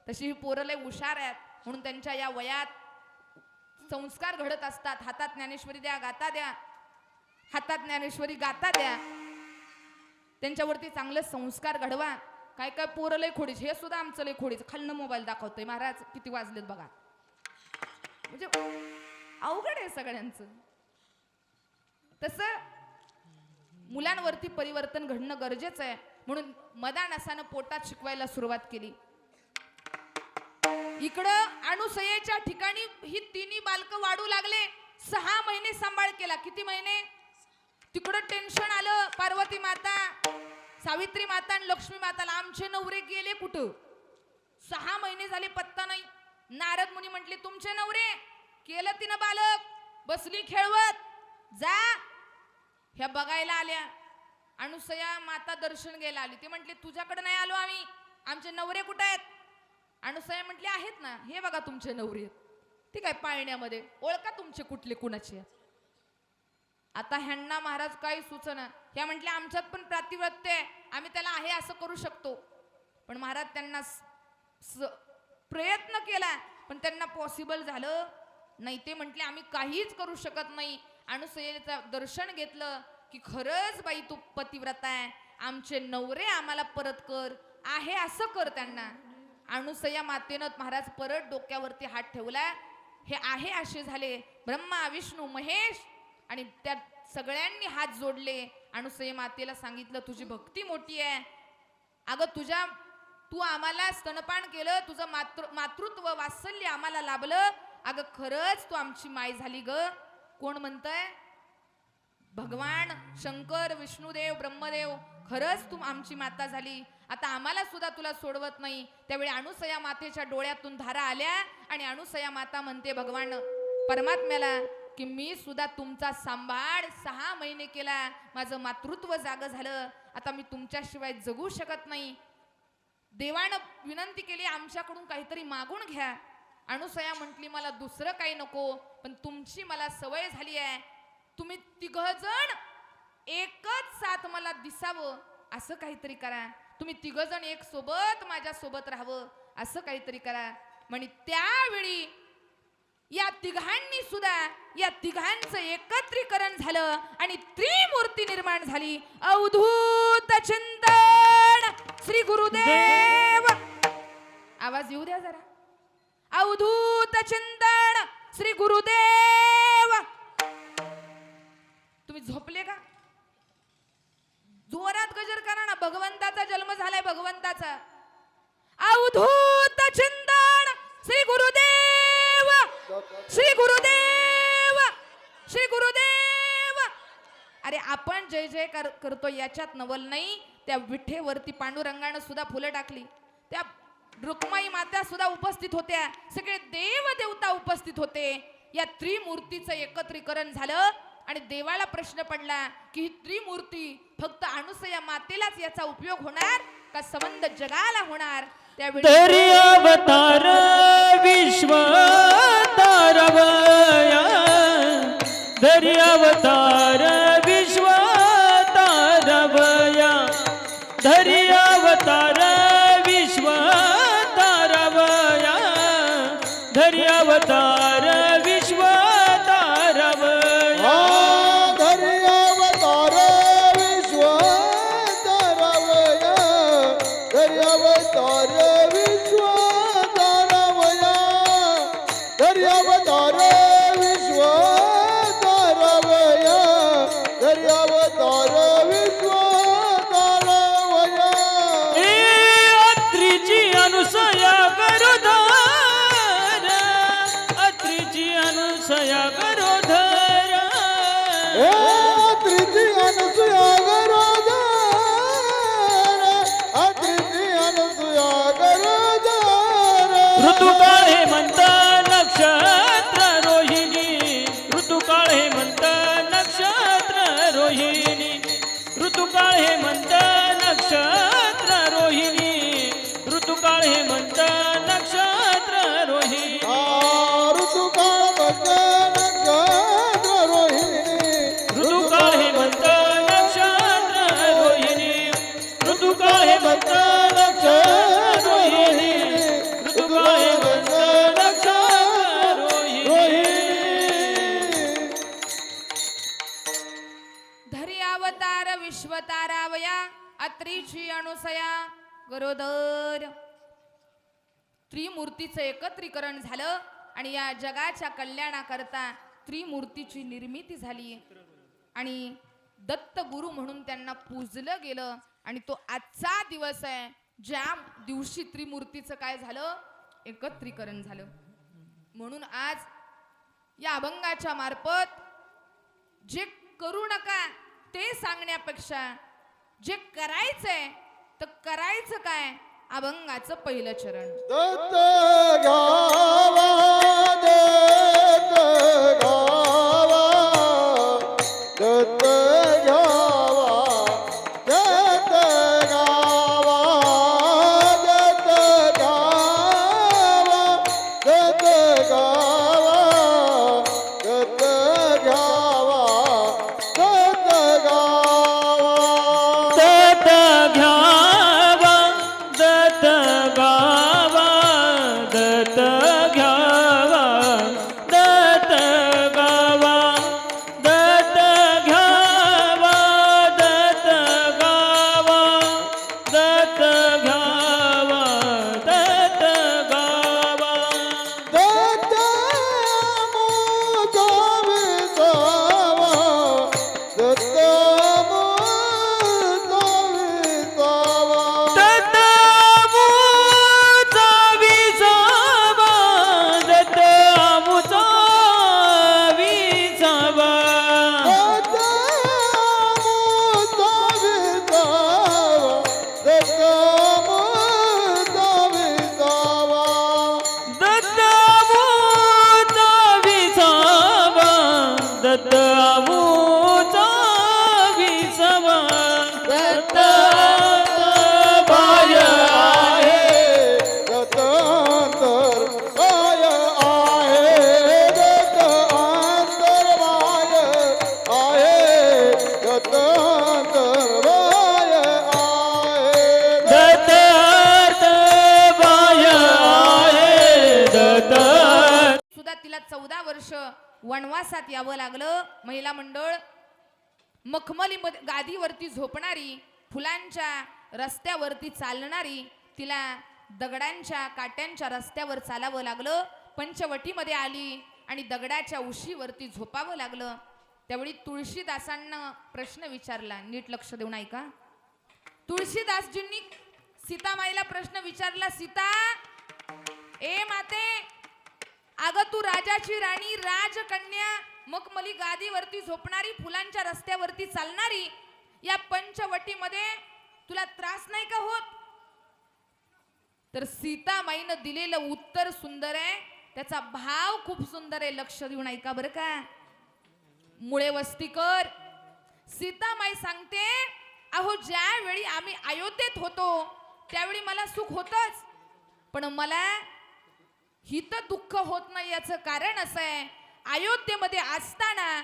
Speaker 1: तशी ही पोरं लय हुशार आहेत म्हणून त्यांच्या या वयात संस्कार घडत असतात. हातात ज्ञानेश्वरी द्या, गाता द्या, हातात ज्ञानेश्वरी गाता द्या, त्यांच्यावरती चांगले संस्कार घडवा. काय काय पोरं लय खोडीच, हे सुद्धा आमचं लय खोडीच. खालनं मोबाईल दाखवतोय महाराज किती वाजलेत बघा. म्हणजे अवघड आहे सगळ्यांचं. तसं मुलांवरती परिवर्तन घडणं गरजेचं आहे. म्हणून मदानासानं पोटात शिकवायला सुरुवात केली. इकडं अनुसयेच्या ठिकाणी ही तिन्ही बालकं वाढू लागले. 6 महिने सांभाळ केला. किती महिने? तिकडं टेन्शन आलं. पार्वती माता, सावित्री माता आणि लक्ष्मी माताला आमचे नवरे गेले कुठं? 6 महिने झाले पत्ता नाही. नारद मुनी म्हटले तुमचे नवरे? केलं तिनं बालक, बसली खेळवत. जा ह्या बघायला आल्या. अनुसया माता दर्शन घ्यायला आली. ते म्हटले तुझ्याकडे नाही आलो आम्ही, आमचे नवरे कुठे आहेत? अनुसया म्हटले आहेत ना, हे बघा तुमचे नवरे. ठीक आहे, पाळण्यामध्ये ओळखा तुमचे कुठले कुणाचे आहेत. आता ह्यांना महाराज काही सुचना. ह्या म्हटल्या आमच्यात पण प्रातिव्रत्य आहे, आम्ही त्याला आहे असं करू शकतो. पण महाराज त्यांना प्रयत्न केला पण त्यांना पॉसिबल झालं नाही. ते म्हटले आम्ही काहीच करू शकत नाही. अनुसयेचं दर्शन घेतलं की खरंच बाई तू पतिव्रता आहे, आमचे नवरे आम्हाला परत कर, आहे असं कर त्यांना. अनुसया मातेनं महाराज परत डोक्यावरती हात ठेवला. हे आहे असे झाले. ब्रह्मा विष्णू महेश आणि त्या सगळ्यांनी हात जोडले. अनुसये मातेला सांगितलं तुझी भक्ती मोठी आहे. अगं तू आम्हाला स्तनपान केलं, तुझं मातृत्व वात्सल्य आम्हाला लाभलं. अगं खरंच तू आमची माय झाली ग. कोण म्हणतंय? भगवान शंकर, विष्णुदेव, ब्रह्मदेव. खरंच तू आमची माता झाली. आता आम्हाला सुद्धा तुला सोडवत नाही. त्यावेळी अनुसया मातेच्या डोळ्यातून धारा आल्या आणि अनुसया माता म्हणते भगवान परमात्म्याला की मी सुद्धा तुमचा सांभाळ 6 महिने केला, माझं मातृत्व जागं झालं, आता मी तुमच्याशिवाय जगू शकत नाही. देवानं विनंती केली आमच्याकडून काहीतरी मागून घ्या. अनुसया म्हटली मला दुसरं काही नको, पण तुमची मला सवय झाली आहे, तुम्ही 3 जण एकच साथ मला दिसावं असं काहीतरी करा, तुम्ही 3 जण एक सोबत माझ्या सोबत राहावं असं काहीतरी करा. म्हणे त्यावेळी या तिघांनी सुद्धा या तिघांचं एकत्रीकरण झालं आणि त्रिमूर्ती निर्माण झाली. अवधूत चिंतन श्री गुरुदेव. आवाज येऊ द्या जरा. अवधूत चिंतन श्री गुरुदेव. तुम्ही झोपले का? जोरात गजर करा ना. भगवंताचा जन्म झालाय, भगवंताचा. अवधूत चिंतन श्री गुरुदेव, श्री गुरुदेव, श्री गुरुदेव. अरे आपण जय जय करतो याच्यात नवल नाही. त्या विठेवरती पांडुरंगानं सुद्धा फुलं टाकली, त्या रुक्माई माता सुद्धा उपस्थित होत्या, सगळे देव देवता उपस्थित होते. या त्रिमूर्तीचं एकत्रीकरण झालं आणि देवाला प्रश्न पडला की ही त्रिमूर्ती फक्त अनुसया मातेलाच याचा उपयोग होणार का संबंध जगाला होणार? त्यावेळी
Speaker 2: तरी अवतार विश्व तारवया, धरी अवतार विश्व तारवया, धरी अवतार विश्व तारवया, धरी अवतार विश्व तारवया.
Speaker 3: धरी अवतार विश्व तारवया, धरी अवतार विश्व तारवया, धरी अवतार विश्व तारवया, धरी अवतार विश्व तारवया.
Speaker 2: अत्रीची अनुसया गरोधर, अत्रीची अनुसया गरोधर,
Speaker 3: अत्रीची अनुसया गरोधर, अत्रीची अनुसया गरोधर.
Speaker 2: ऋतुकाळ हेमंत नक्षत्र रोहिणी, ऋतुकाळ हेमंत नक्षत्र रोहिणी, ऋतुकाळ हेमंत नक्षत्र रोहिणी, ऋतुकाळ हेमंत नक्षत्र रोहिणी.
Speaker 3: ऋतुकाळ नक्षत्र रोहिणी,
Speaker 2: ऋतुकाळ हेमंत नक्षत्र रोहिणी, ऋतुकाळ हेमंत नक्षत्र रोहिणी, ऋतुकाळ हेमंत नक्षत्र रोहिणी.
Speaker 1: धरी अवतार विश्वतारावया, अत्रीची अनुसया गरोदर. त्रिमूर्तीचं एकत्रीकरण झालं आणि या जगाच्या कल्याणाकरता त्रिमूर्तीची निर्मिती झाली आणि दत्त गुरु म्हणून त्यांना पूजलं गेलं. आणि तो आजचा दिवस आहे ज्या दिवशी त्रिमूर्तीचं काय झालं? एकत्रीकरण झालं. म्हणून आज या अभंगाच्या मार्फत जे करू नका ते सांगण्यापेक्षा जे करायचंय तर करायचं काय? अभंगाचं पहिलं चरण.
Speaker 3: दत्त घ्यावा, दत्त घ्यावा, दत्त घ्यावा, दत्त घ्यावा, दत्त घ्यावा, दत्त घ्यावा, दत्त घ्यावा, दत्त घ्यावा.
Speaker 2: दत्त घ्यावा, दत्त गावा, दत्त घ्यावा,
Speaker 1: सीतामाईला 14 वर्ष वनवासात यावं लागलं. महिला मंडळ मखमलीमध्ये गादीवरती झोपणारी, फुलांच्या रस्त्यावरती चालणारी, तिला दगडांच्या काट्यांच्या रस्त्यावर चालावं लागलं. पंचवटीमध्ये आली आणि दगडाच्या उशीवरती झोपावं लागलं. त्यावेळी तुळशीदासांना प्रश्न विचारला. नीट लक्ष देऊन ऐका. तुळशीदासजींनी सीतामाईला प्रश्न विचारला, सीता ए माते, अगं तू राजाची राणी, राजकन्या, मखमली गादीवरती झोपणारी, फुलांच्या रस्त्यावरती चालणारी, या पंचवटीमध्ये तुला त्रास नाही का होत? तर सीतामाईनं दिलेलं उत्तर सुंदर आहे, त्याचा भाव खूप सुंदर आहे. लक्ष देऊन ऐका बरं का. मुळे वस्तीकर, सीतामाई सांगते, अहो ज्यावेळी आम्ही अयोध्येत होतो त्यावेळी मला सुख होतच, पण मला हित दुःख होत नाही. याचं कारण असं आहे, अयोध्येमध्ये असताना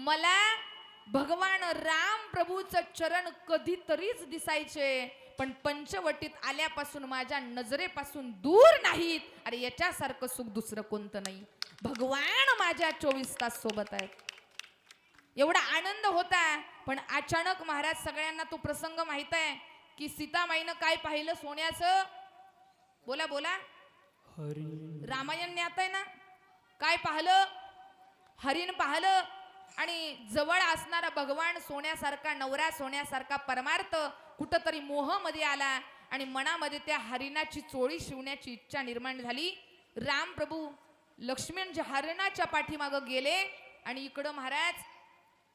Speaker 1: मला भगवान राम प्रभूचं चरण कधीतरीच दिसायचे, पण पंचवटीत आल्यापासून माझ्या नजरेपासून दूर नाहीत. अरे याच्यासारखं सुख दुसरं कोणतं नाही. भगवान माझ्या 24 तास सोबत आहेत. एवढा आनंद होता. पण अचानक महाराज, सगळ्यांना तो प्रसंग माहित आहे की सीतामाईनं काय पाहिलं सोन्याचं? बोला बोला. रामायण ज्ञात आहे ना. काय पाहिलं? हरिण पाहिलं. आणि जवळ असणारा भगवान सोन्यासारखा, नवरा सोन्यासारखा परमार्थ कुठंतरी मोहमध्ये आला आणि मनामध्ये त्या हरिणाची चोळी शिवण्याची इच्छा निर्माण झाली. राम प्रभू लक्ष्मणजी हरिणाच्या पाठीमागं गेले आणि इकडं महाराज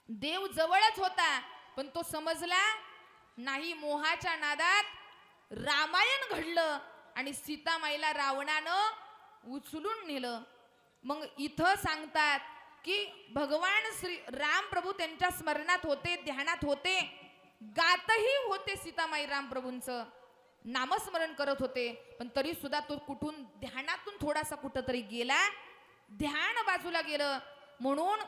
Speaker 1: देव जवळच होता, पण तो समजला नाही. मोहाच्या नादात रामायण घडलं आणि सीतामाईला रावणानं उचलून नेलं. मग इथं सांगतात की भगवान श्री राम प्रभू त्यांच्या स्मरणात होते, ध्यानात होते, गातही होते. सीतामाई राम प्रभूंचं नामस्मरण करत होते, पण तरी सुद्धा तो कुठून ध्यानातून थोडासा कुठंतरी गेला, ध्यान बाजूला गेलं. म्हणून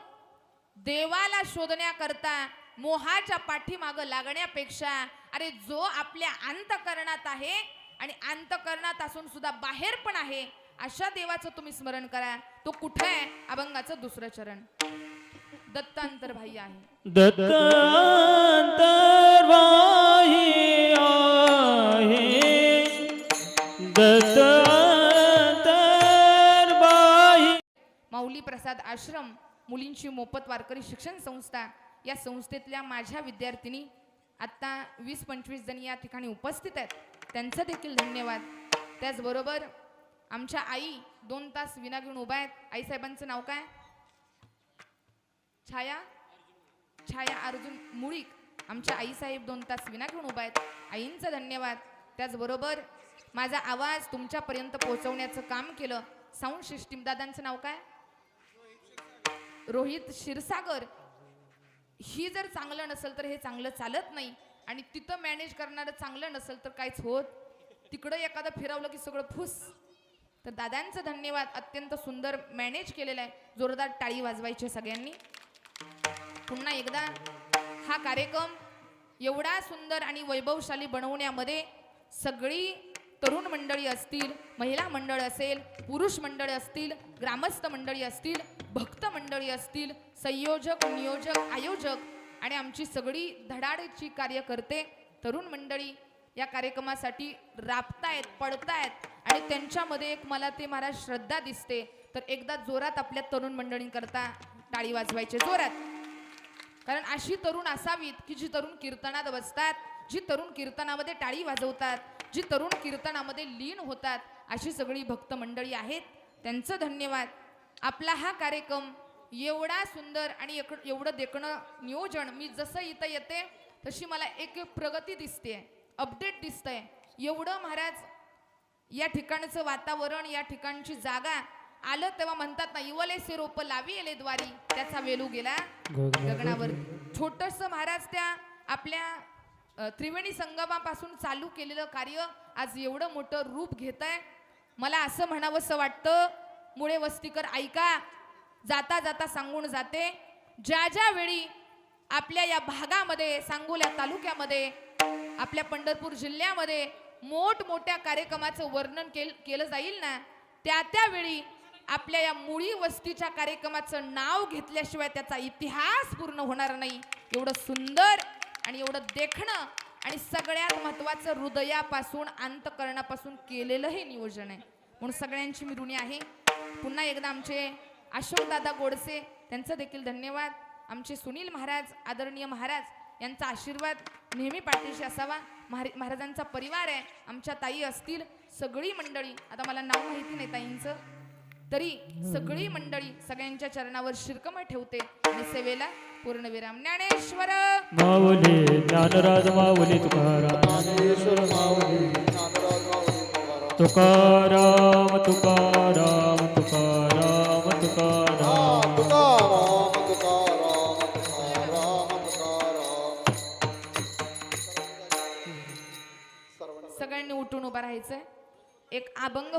Speaker 1: देवाला शोधण्याकरता मोहाच्या पाठीमागं लागण्यापेक्षा, अरे जो आपल्या अंतकरणात आहे आणि अंतकरणात असून सुद्धा बाहेर पण आहे, अशा देवाचं तुम्ही स्मरण करा. तो कुठे आहे? अभंगाचं दुसरं चरण दत्तांतरबाह्य आहे.
Speaker 2: दत्तांतरबाह्य आहे, दत्तांतरबाह्य.
Speaker 1: माऊली प्रसाद आश्रम मुलींची मोफत वारकरी शिक्षण संस्था, या संस्थेतल्या माझ्या विद्यार्थिनी आत्ता 20-25 जणी या ठिकाणी उपस्थित आहेत. त्यांचं देखील धन्यवाद. त्याचबरोबर आमच्या आई 2 तास विना घेऊन उभा आहेत. आईसाहेबांचं नाव काय? छाया अर्जुन मुळीक. आमच्या आईसाहेब 2 तास विना घेऊन उभा आहेत. आईंचं धन्यवाद. त्याचबरोबर माझा आवाज तुमच्यापर्यंत पोहोचवण्याचं काम केलं साऊंड सिस्टीम. दादांचं नाव काय? रोहित क्षीरसागर. ही जर चांगलं नसेल तर हे चांगलं चालत नाही, आणि तिथं मॅनेज करणारं चांगलं नसेल तर काहीच होत. तिकडं एखादं फिरवलं की सगळं फुस. तर दादांचं धन्यवाद. अत्यंत सुंदर मॅनेज केलेलं आहे. जोरदार टाळी वाजवायची सगळ्यांनी. पुन्हा एकदा हा कार्यक्रम एवढा सुंदर आणि वैभवशाली बनवण्यामध्ये सगळी तरुण मंडळी असतील, महिला मंडळ असेल, पुरुष मंडळ असतील, ग्रामस्थ मंडळी असतील, भक्त मंडळी असतील, संयोजक, नियोजक, आयोजक आणि आमची सगळी धडाडीची कार्यकर्ते तरुण मंडळी या कार्यक्रमासाठी राबतायत, पडतायत. आणि त्यांच्यामध्ये एक मला ते महाराज श्रद्धा दिसते. तर एकदा जोरात आपल्या तरुण मंडळींकरता टाळी वाजवायचे जोरात. कारण अशी तरुण असावीत की जी तरुण कीर्तनात बसतात, जी तरुण कीर्तनामध्ये टाळी वाजवतात, जी तरुण कीर्तनामध्ये लीन होतात. अशी सगळी भक्त मंडळी आहेत. त्यांचं धन्यवाद. आपला हा कार्यक्रम एवढा सुंदर आणि एवढं देखणं नियोजन, मी जसं इथं येते तशी मला एक प्रगती दिसते, अपडेट दिसतंय. एवढं महाराज या ठिकाणचं वातावरण, या ठिकाणची जागा आलं तेव्हा म्हणतात ना, इवलेसे रोप लावी येले द्वारी, त्याचा वेलू गेला गगनावर. छोटस महाराज त्या आपल्या त्रिवेणी संगमापासून चालू केलेलं कार्य आज एवढं मोठं रूप घेत आहे. मला असं म्हणावंसं वाटतं, मुळे वस्तीकर ऐका, जाता जाता सांगून जाते, ज्या ज्या वेळी आपल्या या भागामध्ये, सांगोला तालुक्यामध्ये, आपल्या पंढरपूर जिल्ह्यामध्ये मोठमोठ्या कार्यक्रमाचं वर्णन केलं जाईल ना, त्यावेळी आपल्या या मुळी वस्तीच्या कार्यक्रमाचं नाव घेतल्याशिवाय त्याचा इतिहास पूर्ण होणार नाही. एवढं सुंदर आणि एवढं देखणं आणि सगळ्यात महत्वाचं हृदयापासून अंतकरणापासून केलेलं हे नियोजन आहे. म्हणून सगळ्यांची मी ऋणी आहे. पुन्हा एकदा आमचे अशोकदादा गोडसे त्यांचं देखील धन्यवाद. आमचे सुनील महाराज आदरणीय महाराज यांचा आशीर्वाद नेहमी पाठीशी असावा. महाराजांचा परिवार आहे. आमच्या ताई असतील सगळी मंडळी, आता मला नाव माहिती नाही ताईंचं, तरी सगळी मंडळी सगळ्यांच्या चरणावर शिरकमळ ठेवते आणि सेवेला पूर्णविराम. ज्ञानेश्वर
Speaker 2: माऊली ज्ञानराज माऊली तुकाराम
Speaker 3: ज्ञानेश्वर माऊली ज्ञानराज माऊली तुकाराम.
Speaker 2: तुकाराम तुकाराम तुकाराम तुकाराम
Speaker 3: तुकाराम तुकाराम तुकाराम तुकाराम.
Speaker 1: सगळ्यांनी उठून उभं राहायचंय. एक अभंग